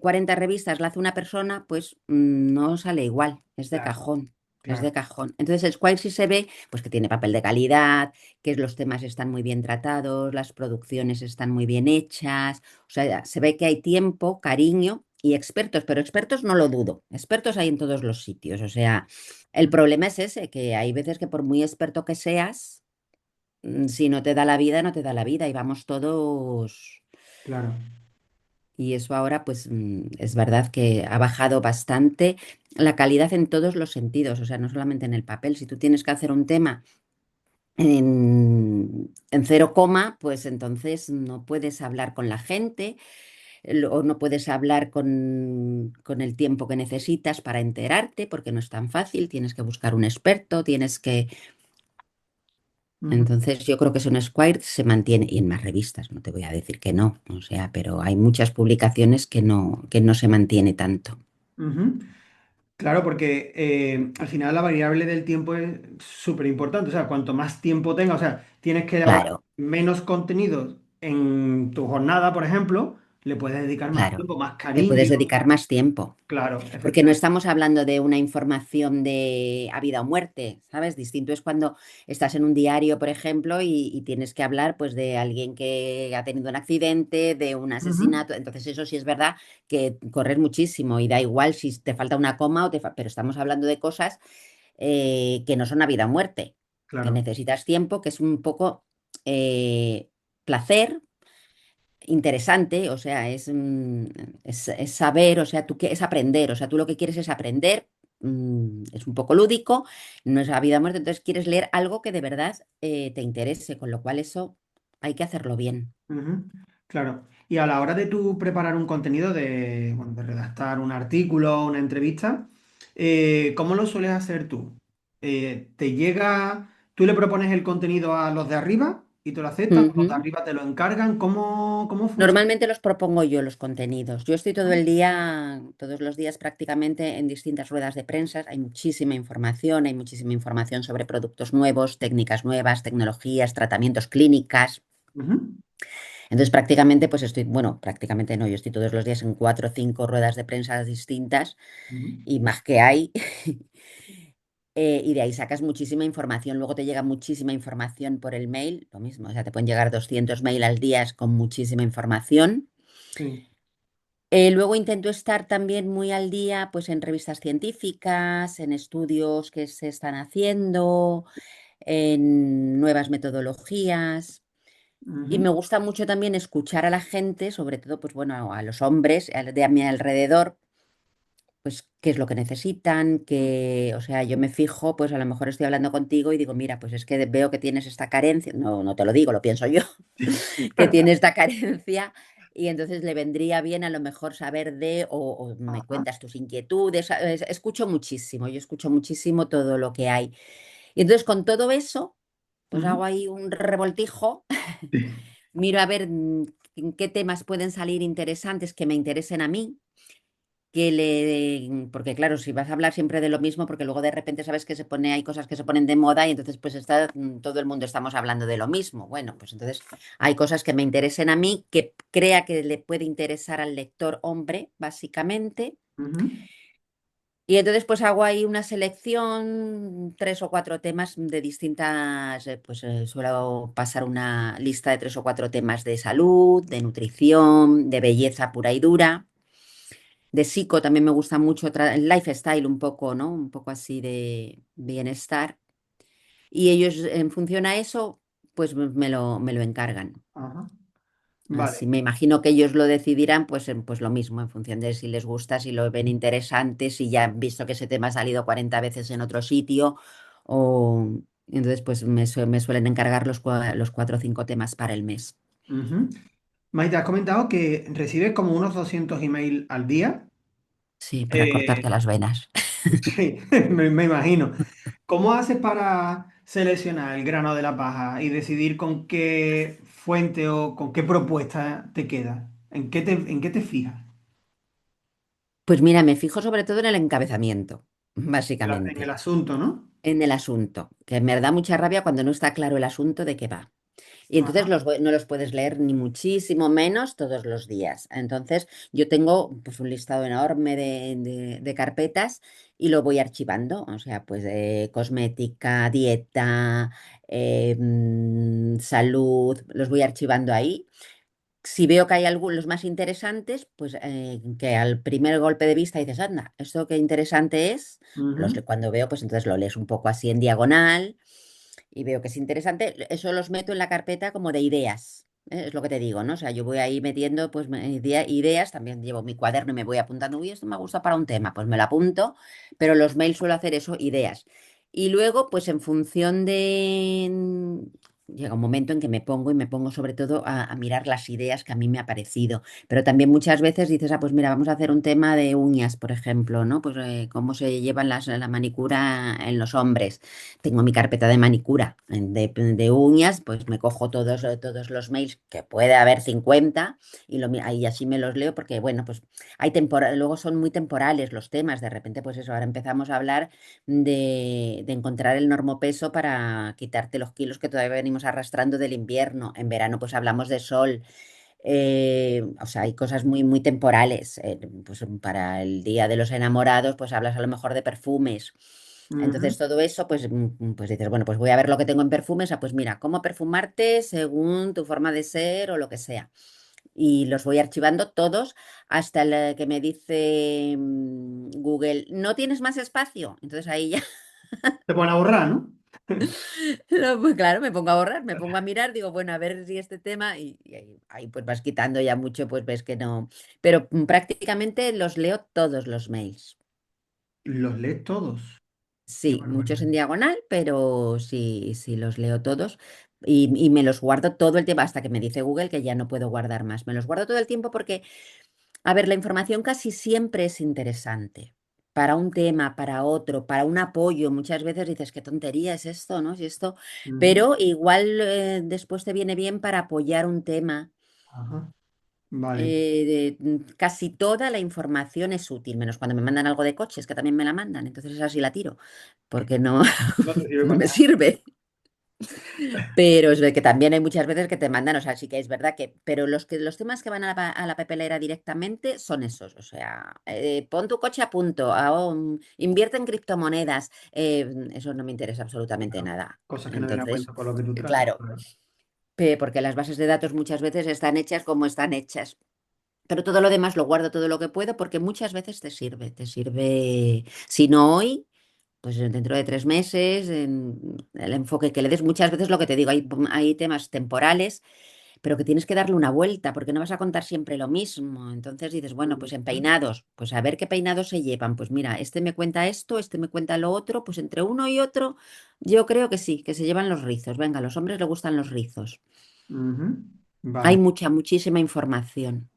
Speaker 2: 40 revistas la hace una persona, pues no sale igual, es de
Speaker 1: Claro,
Speaker 2: cajón. Es de
Speaker 1: claro.
Speaker 2: cajón. Entonces, el Squire sí se ve, pues que tiene papel de calidad, que los temas están muy bien tratados, las producciones están muy bien hechas, o sea, se ve que hay tiempo, cariño y expertos, pero expertos no lo dudo. Expertos hay en todos los sitios. O sea, el problema es ese, que hay veces que por muy experto que seas, si no te da la vida, no te da la vida y vamos todos.
Speaker 1: Claro.
Speaker 2: Y eso ahora, pues es verdad que ha bajado bastante la calidad en todos los sentidos, o sea, no solamente en el papel. Si tú tienes que hacer un tema en cero coma, pues entonces no puedes hablar con la gente o no puedes hablar con el tiempo que necesitas para enterarte, porque no es tan fácil, tienes que buscar un experto, tienes que...
Speaker 1: Ujú,
Speaker 2: Entonces yo creo que Son Square se mantiene, y en más revistas, no te voy a decir que no, o sea, pero hay muchas publicaciones que no se mantiene tanto.
Speaker 1: ujú. Claro, porque al final la variable del tiempo es súper importante. O sea, cuanto más tiempo tenga, o sea, tienes que elaborar
Speaker 2: Claro,
Speaker 1: menos contenidos en tu jornada, por ejemplo, le puedes dedicar más
Speaker 2: claro.
Speaker 1: tiempo, más
Speaker 2: Le puedes
Speaker 1: cariño.
Speaker 2: dedicar más tiempo.
Speaker 1: Claro,
Speaker 2: Porque no
Speaker 1: efectivamente.
Speaker 2: estamos hablando de una información de a vida o muerte, ¿sabes? Distinto es cuando estás en un diario, por ejemplo, y tienes que hablar pues de alguien que ha tenido un accidente, de un
Speaker 1: Ujú,
Speaker 2: asesinato. Entonces eso sí es verdad que correr muchísimo y da igual si te falta una coma pero estamos hablando de cosas que no son a vida o muerte, que
Speaker 1: claro.
Speaker 2: necesitas tiempo, que es un poco placer, interesante, o sea, es saber, o sea, es aprender, o sea, tú lo que quieres es aprender, es un poco lúdico, no es a vida o muerte, entonces quieres leer algo que de verdad te interese, con lo cual eso hay que hacerlo bien.
Speaker 1: Ujú, claro. Y a la hora de tú preparar un contenido, de, bueno, de redactar un artículo, una entrevista, ¿cómo lo sueles hacer tú? ¿Te llega, tú le propones el contenido a los de arriba y te lo aceptan, o los de
Speaker 2: Ujú.
Speaker 1: arriba te lo encargan? ¿Cómo funciona?
Speaker 2: Normalmente los propongo yo los contenidos. Yo estoy todo el día, todos los días prácticamente en distintas ruedas de prensa. Hay muchísima información sobre productos nuevos, técnicas nuevas, tecnologías, tratamientos, clínicas.
Speaker 1: Ujú,
Speaker 2: Entonces prácticamente pues estoy, bueno, prácticamente no, yo estoy todos los días en 4 o 5 ruedas de prensa distintas
Speaker 1: ujú,
Speaker 2: y más que hay. Y de ahí sacas muchísima información. Luego te llega muchísima información por el mail, lo mismo, o sea, te pueden llegar 200 mail al día con muchísima información.
Speaker 1: sí.
Speaker 2: Luego intento estar también muy al día, pues en revistas científicas, en estudios que se están haciendo, en nuevas metodologías. Y me
Speaker 1: Ujú,
Speaker 2: gusta mucho también escuchar a la gente, sobre todo, pues bueno, a los hombres de a mi alrededor, pues qué es lo que necesitan, o sea, yo me fijo, pues a lo mejor estoy hablando contigo y digo, mira, pues es que veo que tienes esta carencia, no, no te lo digo, lo pienso yo, que tiene esta carencia y entonces le vendría bien a lo mejor saber o me
Speaker 1: ajá,
Speaker 2: cuentas tus inquietudes, escucho muchísimo, yo escucho muchísimo todo lo que hay. Y entonces con todo eso, pues
Speaker 1: ujú,
Speaker 2: hago ahí un revoltijo,
Speaker 1: sí,
Speaker 2: miro a ver en qué temas pueden salir interesantes que me interesen a mí porque claro, si vas a hablar siempre de lo mismo, porque luego de repente sabes que hay cosas que se ponen de moda y entonces pues todo el mundo estamos hablando de lo mismo. Bueno, pues entonces hay cosas que me interesen a mí, que crea que le puede interesar al lector hombre, básicamente.
Speaker 1: ujú,
Speaker 2: Y entonces pues hago ahí una selección, 3 o 4 temas de distintas, suelo pasar una lista de 3 o 4 temas de salud, de nutrición, de belleza pura y dura. De psico también me gusta mucho el lifestyle un poco, ¿no? Un poco así de bienestar. Y ellos, en función a eso, pues me lo encargan.
Speaker 1: ajá.
Speaker 2: Así
Speaker 1: Vale.
Speaker 2: me imagino que ellos lo decidirán, pues, pues lo mismo, en función de si les gusta, si lo ven interesante, si ya han visto que ese tema ha salido 40 veces en otro sitio. O entonces, pues me suelen encargar los 4 o 5 temas para el mes.
Speaker 1: Ujú. Maite, has comentado que recibes como unos 200 emails al día.
Speaker 2: Sí, para cortarte
Speaker 1: Eh,
Speaker 2: las venas.
Speaker 1: sí, me imagino. ¿Cómo haces para seleccionar el grano de la paja y decidir con qué fuente o con qué propuesta te quedas? ¿En qué te fijas?
Speaker 2: Pues mira, me fijo sobre todo en el encabezamiento,
Speaker 1: En el
Speaker 2: básicamente.
Speaker 1: asunto, ¿no?
Speaker 2: En el asunto, que me da mucha rabia cuando no está claro el asunto de qué va. Y entonces
Speaker 1: Ajá.
Speaker 2: no los puedes leer ni muchísimo menos todos los días. Entonces yo tengo pues un listado enorme de carpetas y lo voy archivando. O sea, pues cosmética, dieta, salud, los voy archivando ahí. Si veo que hay algunos más interesantes, pues que al primer golpe de vista dices, anda, esto qué interesante es.
Speaker 1: Ujú,
Speaker 2: Cuando veo, pues entonces lo lees un poco así en diagonal y veo que es interesante. Eso los meto en la carpeta como de ideas. Es lo que te digo, ¿no? O sea, yo voy ahí metiendo pues ideas, también llevo mi cuaderno y me voy apuntando, uy, esto me gusta para un tema, pues me lo apunto, pero los mails suelo hacer eso, ideas. Y luego, pues en función llega un momento en que me pongo sobre todo a mirar las ideas que a mí me ha parecido. Pero también muchas veces dices, ah, pues mira, vamos a hacer un tema de uñas, por ejemplo, ¿no? Pues cómo se llevan la manicura en los hombres. Tengo mi carpeta de manicura, de uñas, pues me cojo todos los mails, que puede haber 50, ahí así me los leo, porque bueno, pues luego son muy temporales los temas, de repente, pues eso, ahora empezamos a hablar de encontrar el normopeso para quitarte los kilos que todavía venimos arrastrando del invierno. En verano, pues hablamos de sol. O sea, hay cosas muy, muy temporales. Pues para el Día de los Enamorados, pues hablas a lo mejor de perfumes.
Speaker 1: ujú,
Speaker 2: Entonces todo eso, pues, pues dices, bueno, pues voy a ver lo que tengo en perfumes. Pues mira, cómo perfumarte según tu forma de ser o lo que sea. Y los voy archivando todos hasta el que me dice Google, ¿no tienes más espacio? Entonces ahí ya
Speaker 1: te pone a borrar, ¿no?
Speaker 2: No, pues claro, me pongo a borrar, me pongo a mirar, digo, bueno, a ver si este tema, y ahí, pues vas quitando ya mucho, pues ves que no. Pero prácticamente los leo todos los mails.
Speaker 1: ¿Los lees todos? Qué
Speaker 2: Sí, muchos
Speaker 1: barbaridad.
Speaker 2: en diagonal, pero sí, sí los leo todos. Y me los guardo todo el tiempo, hasta que me dice Google que ya no puedo guardar más. Me los guardo todo el tiempo porque, a ver, la información casi siempre es interesante. Para un tema, para otro, para un apoyo. Muchas veces dices, qué tontería es esto, ¿no? Si esto.
Speaker 1: Ujú.
Speaker 2: Pero igual después te viene bien para apoyar un tema.
Speaker 1: Ajá. Vale.
Speaker 2: Casi toda la información es útil, menos cuando me mandan algo de coches, que también me la mandan. Entonces esa sí la tiro, porque no,
Speaker 1: No te sirve
Speaker 2: no
Speaker 1: para
Speaker 2: me
Speaker 1: nada.
Speaker 2: sirve. Pero es de que también hay muchas veces que te mandan, o sea, sí que es verdad que, pero los temas que van a la papelera directamente son esos, o sea, pon tu coche a punto, invierte en criptomonedas, eso no me interesa absolutamente
Speaker 1: Claro.
Speaker 2: nada.
Speaker 1: Cosas que no vienen a
Speaker 2: Entonces,
Speaker 1: cuento con lo que tú tratas.
Speaker 2: claro,
Speaker 1: Claro.
Speaker 2: porque las bases de datos muchas veces están hechas como están hechas. Pero todo lo demás lo guardo todo lo que puedo porque muchas veces te sirve, si no hoy, pues dentro de 3 meses, en el enfoque que le des. Muchas veces lo que te digo, hay temas temporales, pero que tienes que darle una vuelta porque no vas a contar siempre lo mismo. Entonces dices, bueno, pues en
Speaker 1: Ujú.
Speaker 2: peinados, pues a ver qué peinados se llevan. Pues mira, este me cuenta esto, este me cuenta lo otro, pues entre uno y otro, yo creo que sí, que se llevan los rizos. Venga, a los hombres les gustan los rizos.
Speaker 1: Ujú.
Speaker 2: Hay
Speaker 1: Vale.
Speaker 2: mucha, muchísima información.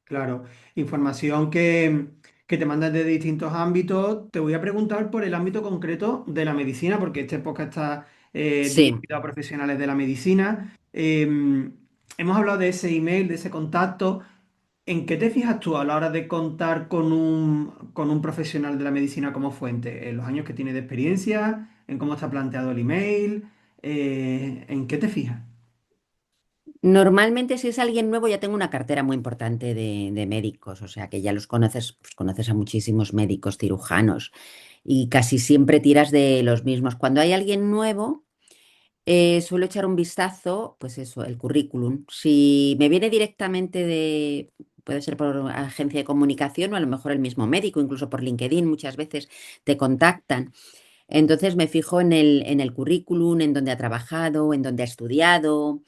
Speaker 1: Claro, información que te mandan de distintos ámbitos. Te voy a preguntar por el ámbito concreto de la medicina, porque este podcast está
Speaker 2: Sí.
Speaker 1: dirigido a profesionales de la medicina. Hemos hablado de ese email, de ese contacto. ¿En qué te fijas tú a la hora de contar con un profesional de la medicina como fuente? ¿En los años que tiene de experiencia? ¿En cómo está planteado el email? ¿En qué te fijas?
Speaker 2: Normalmente, si es alguien nuevo, ya tengo una cartera muy importante de médicos, o sea que ya los conoces, pues conoces a muchísimos médicos cirujanos y casi siempre tiras de los mismos. Cuando hay alguien nuevo, suelo echar un vistazo, pues eso, el currículum. Si me viene directamente puede ser por agencia de comunicación o a lo mejor el mismo médico, incluso por LinkedIn, muchas veces te contactan. Entonces me fijo en el currículum, en dónde ha trabajado, en dónde ha estudiado,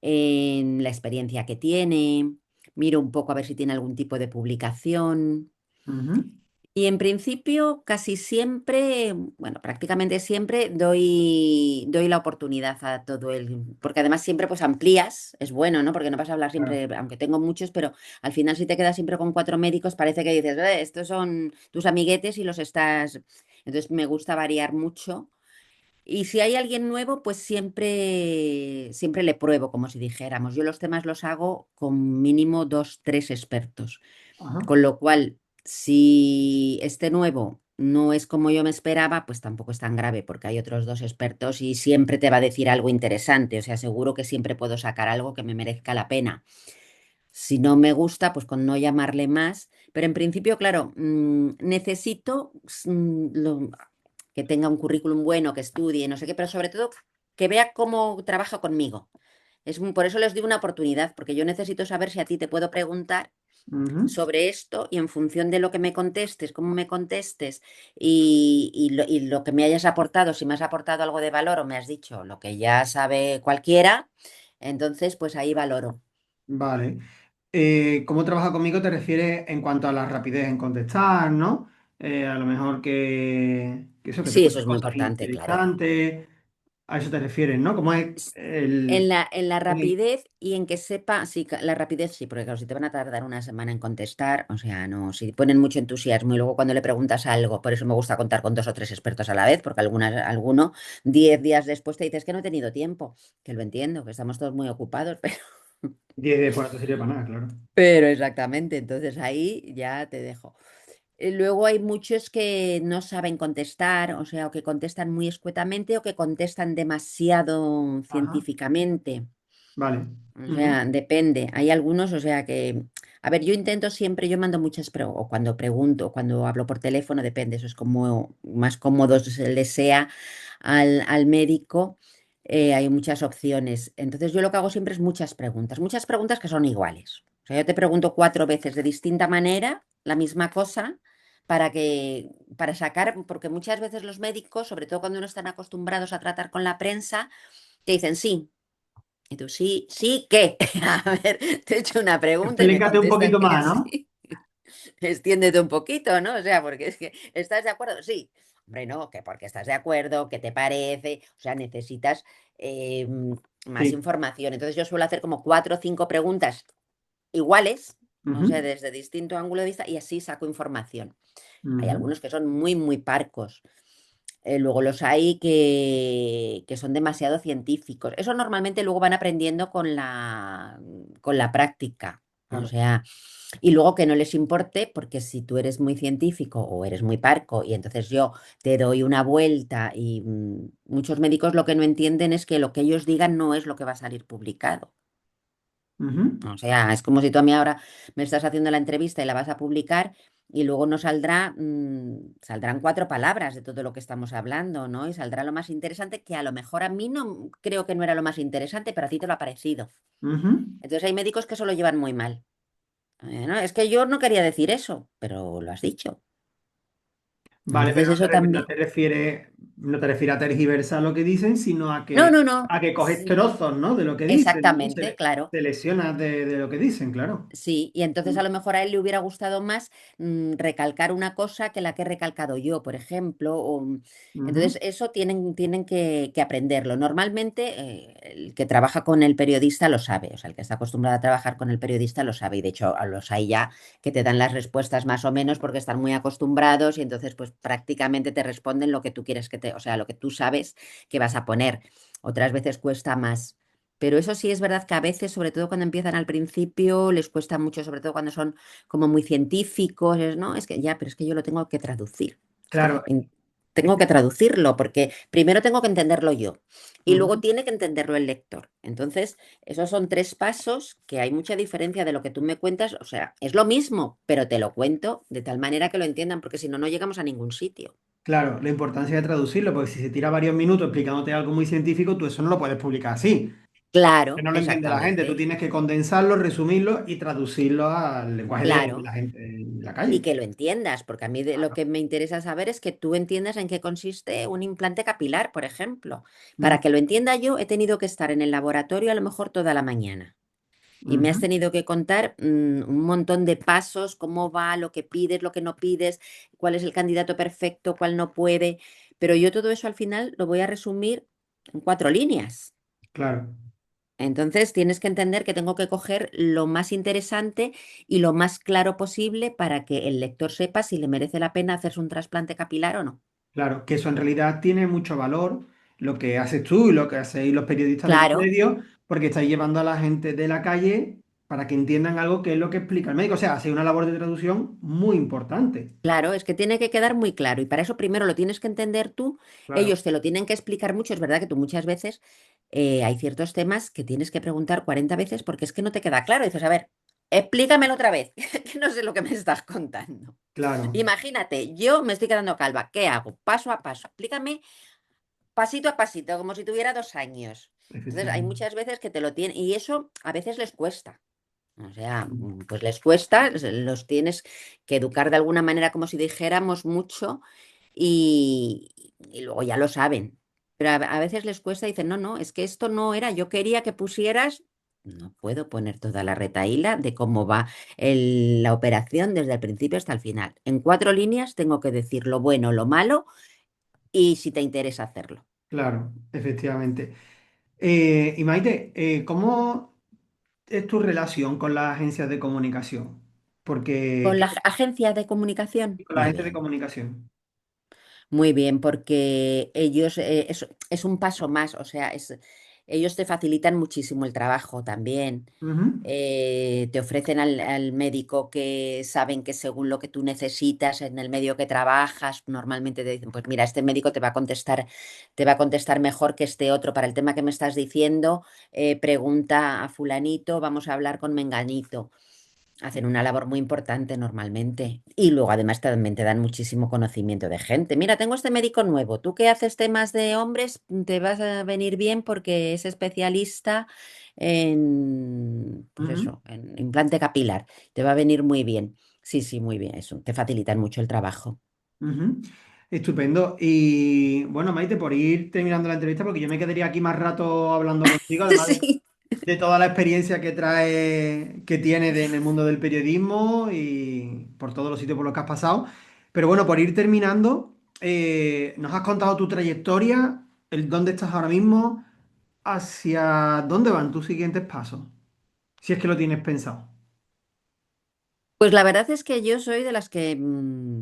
Speaker 2: en la experiencia que tiene, miro un poco a ver si tiene algún tipo de publicación.
Speaker 1: Ujú.
Speaker 2: Y en principio, casi siempre, bueno, prácticamente siempre doy la oportunidad a todo porque además siempre pues amplías, es bueno, ¿no? Porque no vas a hablar
Speaker 1: Claro.
Speaker 2: siempre, aunque tengo muchos, pero al final si te quedas siempre con 4 médicos, parece que dices, estos son tus amiguetes y los estás. Entonces me gusta variar mucho. Y si hay alguien nuevo, pues siempre, siempre le pruebo, como si dijéramos. Yo los temas los hago con mínimo 2, 3 expertos.
Speaker 1: Ajá.
Speaker 2: Con lo cual, si este nuevo no es como yo me esperaba, pues tampoco es tan grave, porque hay otros 2 expertos y siempre te va a decir algo interesante. O sea, seguro que siempre puedo sacar algo que me merezca la pena. Si no me gusta, pues con no llamarle más. Pero en principio, claro, necesito que tenga un currículum bueno, que estudie, no sé qué, pero sobre todo que vea cómo trabaja conmigo. Por eso les doy una oportunidad, porque yo necesito saber si a ti te puedo preguntar
Speaker 1: Ujú.
Speaker 2: sobre esto y en función de lo que me contestes, cómo me contestes y lo que me hayas aportado, si me has aportado algo de valor o me has dicho lo que ya sabe cualquiera, entonces pues ahí valoro.
Speaker 1: Vale. ¿Cómo trabaja conmigo te refieres en cuanto a la rapidez en contestar, ¿no? A lo mejor que eso, que te
Speaker 2: Sí, eso
Speaker 1: cuente
Speaker 2: es muy
Speaker 1: cosas
Speaker 2: importante, claro.
Speaker 1: interesantes. A eso te refieres, ¿no? ¿Cómo es
Speaker 2: S-
Speaker 1: el...
Speaker 2: en la
Speaker 1: el-
Speaker 2: rapidez y en que sepa, sí, la rapidez sí, porque claro, si te van a tardar una semana en contestar, o sea, no, si ponen mucho entusiasmo y luego cuando le preguntas algo, por eso me gusta contar con 2 o 3 expertos a la vez, porque alguno 10 días después te dices que no he tenido tiempo, que lo entiendo, que estamos todos muy ocupados, pero,
Speaker 1: 10 pues no te sirve para nada, claro.
Speaker 2: pero exactamente, entonces ahí ya te dejo. Luego hay muchos que no saben contestar, o sea, o que contestan muy escuetamente o que contestan demasiado
Speaker 1: Ajá.
Speaker 2: científicamente.
Speaker 1: Vale.
Speaker 2: O
Speaker 1: Ujú.
Speaker 2: sea, depende. Hay algunos, o sea que, a ver, yo intento siempre, yo mando muchas, o cuando pregunto, cuando hablo por teléfono, depende, eso es como más cómodo le sea al médico, hay muchas opciones. Entonces yo lo que hago siempre es muchas preguntas que son iguales. O sea, yo te pregunto 4 veces de distinta manera la misma cosa, para que, para sacar, porque muchas veces los médicos, sobre todo cuando no están acostumbrados a tratar con la prensa, te dicen sí. Y tú, sí, sí, ¿qué? A ver, te he hecho una pregunta y me
Speaker 1: Explícate un
Speaker 2: contestas
Speaker 1: poquito
Speaker 2: que
Speaker 1: más, ¿no?
Speaker 2: sí. Extiéndete un poquito, ¿no? O sea, porque es que, ¿estás de acuerdo? Sí. Hombre, no, que porque estás de acuerdo, ¿qué te parece? O sea, necesitas más
Speaker 1: Sí.
Speaker 2: información. Entonces yo suelo hacer como 4 o 5 preguntas iguales, o sea,
Speaker 1: Ujú,
Speaker 2: desde distinto ángulo de vista, y así saco información. Hay
Speaker 1: ujú,
Speaker 2: algunos que son muy, muy parcos. Luego los hay que son demasiado científicos. Eso normalmente luego van aprendiendo con la práctica. O
Speaker 1: claro.
Speaker 2: sea, y luego que no les importe, porque si tú eres muy científico o eres muy parco y entonces yo te doy una vuelta y muchos médicos lo que no entienden es que lo que ellos digan no es lo que va a salir publicado.
Speaker 1: Ujú,
Speaker 2: O sea, es como si tú a mí ahora me estás haciendo la entrevista y la vas a publicar y luego no saldrá, saldrán 4 palabras de todo lo que estamos hablando, ¿no? Y saldrá lo más interesante, que a lo mejor a mí no creo que no era lo más interesante, pero a ti te lo ha parecido.
Speaker 1: ujú.
Speaker 2: Entonces hay médicos que eso lo llevan muy mal. No, es que yo no quería decir eso, pero lo has dicho.
Speaker 1: Vale,
Speaker 2: Entonces
Speaker 1: pero
Speaker 2: eso también.
Speaker 1: no te refieres a tergiversar lo que dicen, sino
Speaker 2: No, no, no.
Speaker 1: a que coges
Speaker 2: Sí,
Speaker 1: trozos, ¿no? De lo que dicen, ¿no?
Speaker 2: exactamente, claro.
Speaker 1: Te lesionas de lo que dicen, claro.
Speaker 2: Sí, y entonces a lo mejor a él le hubiera gustado más recalcar una cosa que la que he recalcado yo, por ejemplo.
Speaker 1: Ujú,
Speaker 2: Entonces eso tienen que aprenderlo. Normalmente el que trabaja con el periodista lo sabe, o sea, el que está acostumbrado a trabajar con el periodista lo sabe, y de hecho a los hay ya que te dan las respuestas más o menos porque están muy acostumbrados y entonces pues prácticamente te responden lo que tú quieres o sea, lo que tú sabes que vas a poner. Otras veces cuesta más. Pero eso sí es verdad que a veces, sobre todo cuando empiezan al principio, les cuesta mucho, sobre todo cuando son como muy científicos, ¿no? Es que ya, pero es que yo lo tengo que traducir. Es que
Speaker 1: claro.
Speaker 2: tengo que traducirlo porque primero tengo que entenderlo yo y luego
Speaker 1: Ujú,
Speaker 2: tiene que entenderlo el lector. Entonces, esos son 3 pasos que hay mucha diferencia de lo que tú me cuentas. O sea, es lo mismo, pero te lo cuento de tal manera que lo entiendan, porque si no, no llegamos a ningún sitio.
Speaker 1: claro, la importancia de traducirlo, porque si se tira varios minutos explicándote algo muy científico, tú eso no lo puedes publicar así. Que
Speaker 2: Claro,
Speaker 1: no lo entiende la gente. Tú
Speaker 2: exactamente.
Speaker 1: tienes que condensarlo, resumirlo y traducirlo al lenguaje de
Speaker 2: Claro.
Speaker 1: la gente en la
Speaker 2: Y
Speaker 1: calle.
Speaker 2: que lo entiendas, porque a mí lo que me interesa saber es que tú entiendas en qué consiste un implante capilar, por ejemplo.
Speaker 1: Mm,
Speaker 2: Para que lo entienda yo, he tenido que estar en el laboratorio a lo mejor toda la mañana. Y me has
Speaker 1: ujú,
Speaker 2: tenido que contar un montón de pasos, cómo va, lo que pides, lo que no pides, cuál es el candidato perfecto, cuál no puede. Pero yo todo eso al final lo voy a resumir en 4 líneas.
Speaker 1: claro,
Speaker 2: Entonces tienes que entender que tengo que coger lo más interesante y lo más claro posible para que el lector sepa si le merece la pena hacerse un trasplante capilar o no.
Speaker 1: claro. Que eso en realidad tiene mucho valor, lo que haces tú y lo que hacéis los periodistas de los
Speaker 2: Claro,
Speaker 1: medios, porque estáis llevando a la gente de la calle para que entiendan algo que es lo que explica el médico. O sea, hacéis una labor de traducción muy importante.
Speaker 2: claro, es que tiene que quedar muy claro y para eso primero lo tienes que entender tú,
Speaker 1: Claro.
Speaker 2: ellos te lo tienen que explicar mucho, es verdad que tú muchas veces hay ciertos temas que tienes que preguntar 40 veces porque es que no te queda claro. Dices, a ver, explícamelo otra vez, que no sé lo que me estás contando.
Speaker 1: Claro,
Speaker 2: Imagínate, yo me estoy quedando calva, ¿qué hago? Paso a paso, explícame pasito a pasito, como si tuviera 2 años. Entonces, hay
Speaker 1: efectivamente.
Speaker 2: muchas veces que te lo tienen, y eso a veces les cuesta. O sea, pues les cuesta, los tienes que educar de alguna manera, como si dijéramos mucho, y luego ya lo saben. Pero a veces les cuesta y dicen, no, no, es que esto no era, yo quería que pusieras, no puedo poner toda la retaíla de cómo va la operación desde el principio hasta el final. En 4 líneas tengo que decir lo bueno, lo malo y si te interesa hacerlo.
Speaker 1: Claro, efectivamente. Y Maite, ¿cómo es tu relación con las agencias de comunicación? Porque,
Speaker 2: Con la agencia de comunicación,
Speaker 1: con la
Speaker 2: muy
Speaker 1: agencia de
Speaker 2: bien.
Speaker 1: comunicación.
Speaker 2: Muy bien, porque ellos es un paso más, o sea, ellos te facilitan muchísimo el trabajo también.
Speaker 1: Ujú,
Speaker 2: Te ofrecen al médico que saben que según lo que tú necesitas en el medio que trabajas, normalmente te dicen, pues mira, este médico te va a contestar mejor que este otro. Para el tema que me estás diciendo, pregunta a fulanito, vamos a hablar con menganito. Hacen una labor muy importante normalmente. Y luego además también te dan muchísimo conocimiento de gente. Mira, tengo este médico nuevo. Tú que haces temas de hombres, te vas a venir bien porque es especialista en, pues
Speaker 1: ujú.
Speaker 2: eso, en implante capilar. Te va a venir muy bien. Sí, sí, muy bien, eso. Te facilitan mucho el trabajo.
Speaker 1: Ujú. Estupendo. Y bueno, Maite, por ir terminando la entrevista, porque yo me quedaría aquí más rato hablando contigo, además
Speaker 2: Sí.
Speaker 1: de toda la experiencia que trae, que tiene en el mundo del periodismo y por todos los sitios por los que has pasado. Pero bueno, por ir terminando, nos has contado tu trayectoria, el dónde estás ahora mismo, hacia dónde van tus siguientes pasos, si es que lo tienes pensado.
Speaker 2: Pues la verdad es que yo soy de las que,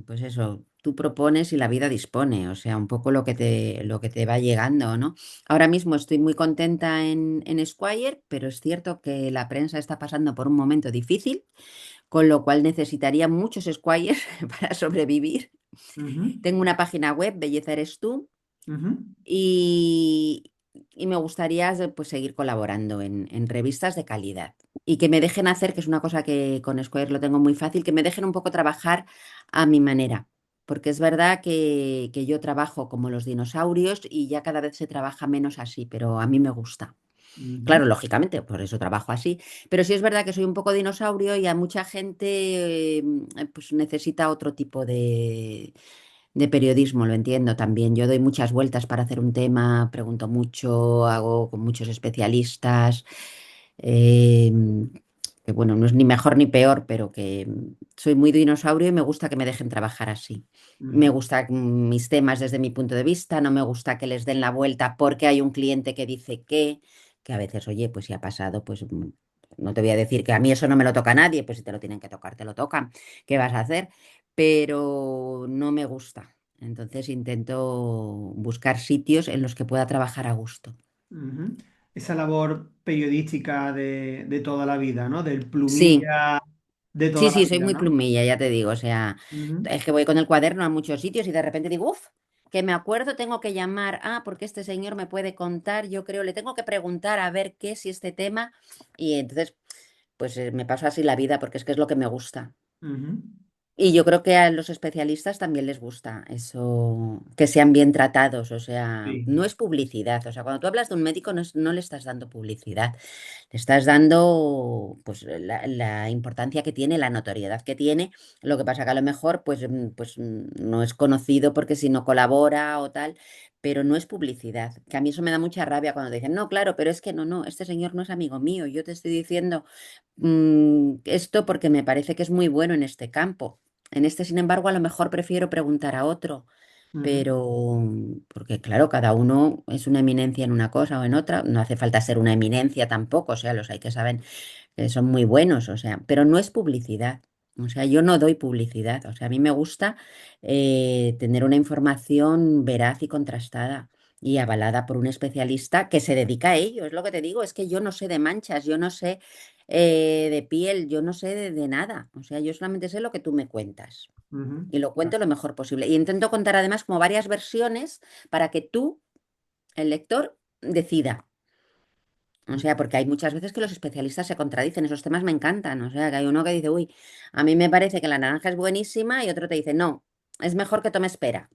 Speaker 2: pues eso, tú propones y la vida dispone, o sea, un poco lo que te va llegando, ¿no? Ahora mismo estoy muy contenta en Squire, pero es cierto que la prensa está pasando por un momento difícil, con lo cual necesitaría muchos Squires para sobrevivir.
Speaker 1: Ujú,
Speaker 2: Tengo una página web, Belleza Eres Tú,
Speaker 1: ujú,
Speaker 2: y, y me gustaría pues, seguir colaborando en revistas de calidad y que me dejen hacer, que es una cosa que con Square lo tengo muy fácil, que me dejen un poco trabajar a mi manera. Porque es verdad que yo trabajo como los dinosaurios y ya cada vez se trabaja menos así, pero a mí me gusta.
Speaker 1: ujú,
Speaker 2: Claro, lógicamente, por eso trabajo así. Pero sí es verdad que soy un poco dinosaurio y a mucha gente pues necesita otro tipo de periodismo, lo entiendo también. Yo doy muchas vueltas para hacer un tema, pregunto mucho, hago con muchos especialistas, eh, que bueno, no es ni mejor ni peor, pero que soy muy dinosaurio y me gusta que me dejen trabajar así. Me
Speaker 1: ujú,
Speaker 2: gustan mis temas desde mi punto de vista, no me gusta que les den la vuelta porque hay un cliente que dice que a veces, oye, pues si ha pasado, pues no te voy a decir que a mí eso no me lo toca a nadie, pues si te lo tienen que tocar, te lo tocan. ¿Qué vas a hacer? Pero no me gusta. Entonces intento buscar sitios en los que pueda trabajar a gusto.
Speaker 1: ujú. Esa labor periodística de toda la vida, ¿no? Del
Speaker 2: Sí,
Speaker 1: plumilla de
Speaker 2: sí,
Speaker 1: toda la
Speaker 2: sí, soy
Speaker 1: vida,
Speaker 2: muy
Speaker 1: ¿no?
Speaker 2: plumilla, ya te digo. O sea,
Speaker 1: Ujú,
Speaker 2: es que voy con el cuaderno a muchos sitios y de repente digo, uff, que me acuerdo, tengo que llamar, porque este señor me puede contar, yo creo, le tengo que preguntar a ver qué, si este tema. Y entonces, pues me paso así la vida porque es que es lo que me gusta.
Speaker 1: ujú.
Speaker 2: Y yo creo que a los especialistas también les gusta eso, que sean bien tratados, o sea,
Speaker 1: Sí.
Speaker 2: no es publicidad, o sea, cuando tú hablas de un médico no le estás dando publicidad, le estás dando pues la importancia que tiene, la notoriedad que tiene, lo que pasa que a lo mejor no es conocido porque si no colabora o tal, pero no es publicidad, que a mí eso me da mucha rabia cuando te dicen, no, claro, pero es que no, este señor no es amigo mío, yo te estoy diciendo esto porque me parece que es muy bueno en este campo. En este, sin embargo, a lo mejor prefiero preguntar a otro,
Speaker 1: Ujú,
Speaker 2: pero porque claro, cada uno es una eminencia en una cosa o en otra, no hace falta ser una eminencia tampoco, o sea, los hay que saben que son muy buenos, o sea, pero no es publicidad. O sea, yo no doy publicidad, o sea, a mí me gusta tener una información veraz y contrastada y avalada por un especialista que se dedica a ello, es lo que te digo, es que yo no sé de manchas, yo no sé de piel, yo no sé de nada, o sea, yo solamente sé lo que tú me cuentas
Speaker 1: ujú.
Speaker 2: y lo
Speaker 1: Claro.
Speaker 2: cuento lo mejor posible. Y intento contar además como varias versiones para que tú, el lector, decida. O sea, porque hay muchas veces que los especialistas se contradicen, esos temas me encantan. O sea, que hay uno que dice, uy, a mí me parece que la naranja es buenísima y otro te dice, no, es mejor que tomes pera.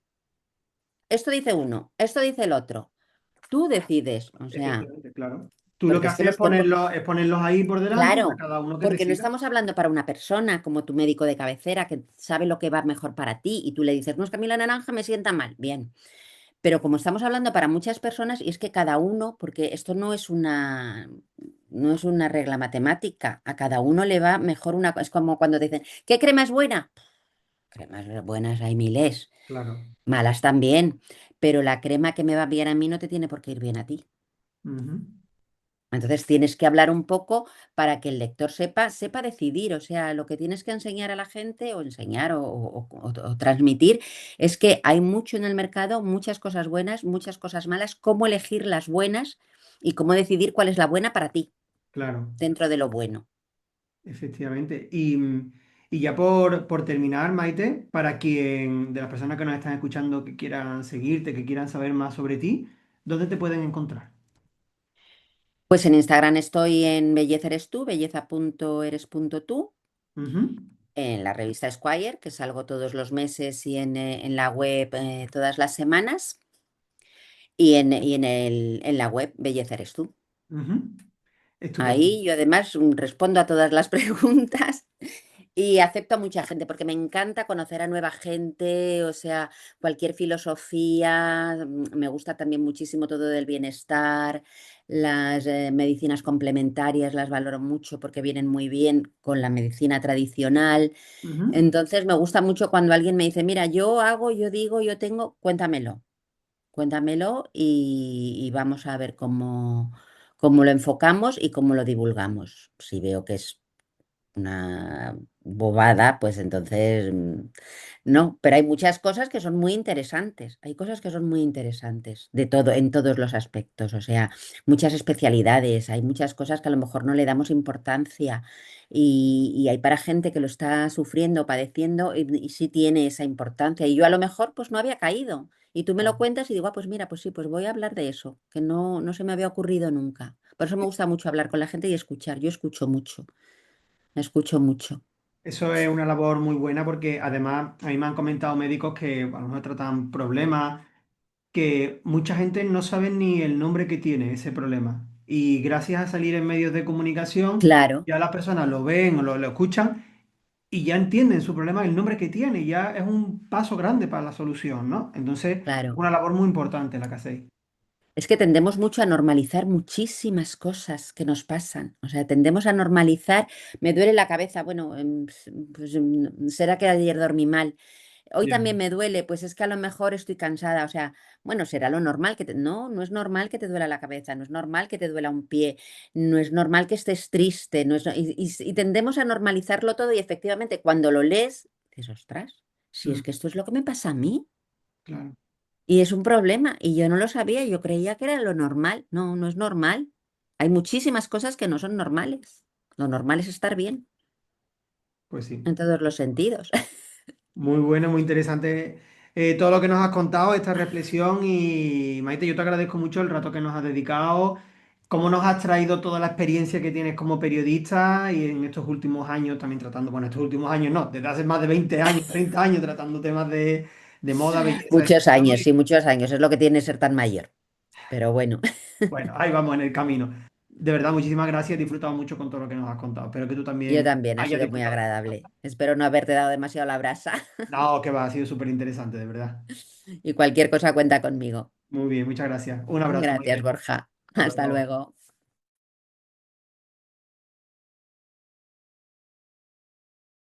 Speaker 2: Esto dice uno, esto dice el otro. Tú decides, o sea,
Speaker 1: Efectivamente, claro. Tú lo
Speaker 2: porque
Speaker 1: que
Speaker 2: es que
Speaker 1: haces
Speaker 2: los cuerpos,
Speaker 1: es ponerlos ahí por delante y a
Speaker 2: claro,
Speaker 1: cada uno que
Speaker 2: porque no
Speaker 1: decida.
Speaker 2: estamos hablando para una persona como tu médico de cabecera que sabe lo que va mejor para ti y tú le dices, no, es que a mí la naranja me sienta mal. Bien. Pero como estamos hablando para muchas personas, y es que cada uno, porque esto no es una regla matemática, a cada uno le va mejor una cosa. Es como cuando te dicen, ¿qué crema es buena? Cremas buenas hay miles,
Speaker 1: Claro.
Speaker 2: malas también, pero la crema que me va bien a mí no te tiene por qué ir bien a ti.
Speaker 1: Ujú,
Speaker 2: Entonces tienes que hablar un poco para que el lector sepa decidir. O sea, lo que tienes que enseñar a la gente o enseñar o transmitir es que hay mucho en el mercado, muchas cosas buenas, muchas cosas malas, cómo elegir las buenas y cómo decidir cuál es la buena para ti
Speaker 1: claro,
Speaker 2: dentro de lo bueno.
Speaker 1: efectivamente. Y ya por terminar, Maite, para quien de las personas que nos están escuchando que quieran seguirte, que quieran saber más sobre ti, ¿dónde te pueden encontrar?
Speaker 2: Pues en Instagram estoy en Belleza Eres Tú, belleza.eres.tú,
Speaker 1: Ujú,
Speaker 2: en la revista Esquire, que salgo todos los meses y en la web todas las semanas. En la web Belleza Eres Tú.
Speaker 1: ujú. Estupendo.
Speaker 2: Ahí yo además respondo a todas las preguntas Y acepto a mucha gente porque me encanta conocer a nueva gente, o sea, cualquier filosofía. Me gusta también muchísimo todo del bienestar, las medicinas complementarias las valoro mucho porque vienen muy bien con la medicina tradicional.
Speaker 1: Ujú.
Speaker 2: Entonces me gusta mucho cuando alguien me dice, mira, yo hago, yo digo, yo tengo, cuéntamelo, cuéntamelo y vamos a ver cómo lo enfocamos y cómo lo divulgamos. Si veo que es una bobada, pues entonces no, pero hay muchas cosas que son muy interesantes, hay cosas que son muy interesantes, de todo, en todos los aspectos, o sea, muchas especialidades, hay muchas cosas que a lo mejor no le damos importancia y hay para gente que lo está sufriendo, padeciendo y sí tiene esa importancia y yo a lo mejor pues no había caído. Y tú me lo cuentas y digo, ah, pues mira, pues sí, pues voy a hablar de eso, que no se me había ocurrido nunca. Por eso me gusta mucho hablar con la gente y escuchar. Yo escucho mucho. Escucho mucho.
Speaker 1: Eso es una labor muy buena porque además a mí me han comentado médicos que a lo mejor tratan problemas que mucha gente no sabe ni el nombre que tiene ese problema. Y gracias a salir en medios de comunicación,
Speaker 2: Claro,
Speaker 1: ya las personas lo ven o lo escuchan y ya entienden su problema, el nombre que tiene. Ya es un paso grande para la solución, ¿no? Entonces,
Speaker 2: claro.
Speaker 1: una labor muy importante la que hacéis.
Speaker 2: Es que tendemos mucho a normalizar muchísimas cosas que nos pasan. O sea, tendemos a normalizar, me duele la cabeza, bueno, pues será que ayer dormí mal. Hoy
Speaker 1: Ya,
Speaker 2: también me duele, pues es que a lo mejor estoy cansada. O sea, bueno, será lo normal que No, no es normal que te duela la cabeza, no es normal que te duela un pie, no es normal que estés triste, no es, no- y tendemos a normalizarlo todo y efectivamente cuando lo lees, dices, ostras, si es
Speaker 1: mm,
Speaker 2: que esto es lo que me pasa a mí.
Speaker 1: claro.
Speaker 2: Y es un problema, y yo no lo sabía, yo creía que era lo normal. No, no es normal. Hay muchísimas cosas que no son normales. Lo normal es estar bien
Speaker 1: Pues sí.
Speaker 2: en todos los sentidos.
Speaker 1: Muy bueno, muy interesante todo lo que nos has contado, esta reflexión y Maite, yo te agradezco mucho el rato que nos has dedicado, cómo nos has traído toda la experiencia que tienes como periodista y en estos últimos años también tratando, bueno, estos últimos años no, desde hace más de 20 años, 30 años tratando temas de moda, belleza,
Speaker 2: Muchos
Speaker 1: etcétera, ¿no?
Speaker 2: años, sí, muchos años. Es lo que tiene ser tan mayor. Pero bueno,
Speaker 1: Bueno, ahí vamos en el camino. De verdad, muchísimas gracias, he disfrutado mucho con todo lo que nos has contado. Espero que tú
Speaker 2: yo
Speaker 1: también
Speaker 2: también, ha
Speaker 1: hayas
Speaker 2: sido muy
Speaker 1: disfrutado.
Speaker 2: agradable. Espero no haberte dado demasiado la brasa.
Speaker 1: No, que va, ha sido súper interesante, de verdad.
Speaker 2: Y cualquier cosa cuenta conmigo.
Speaker 1: Muy bien, muchas gracias. Un abrazo,
Speaker 2: Gracias,
Speaker 1: Maite.
Speaker 2: Borja.
Speaker 1: Hasta
Speaker 2: Hasta
Speaker 1: luego.
Speaker 2: luego.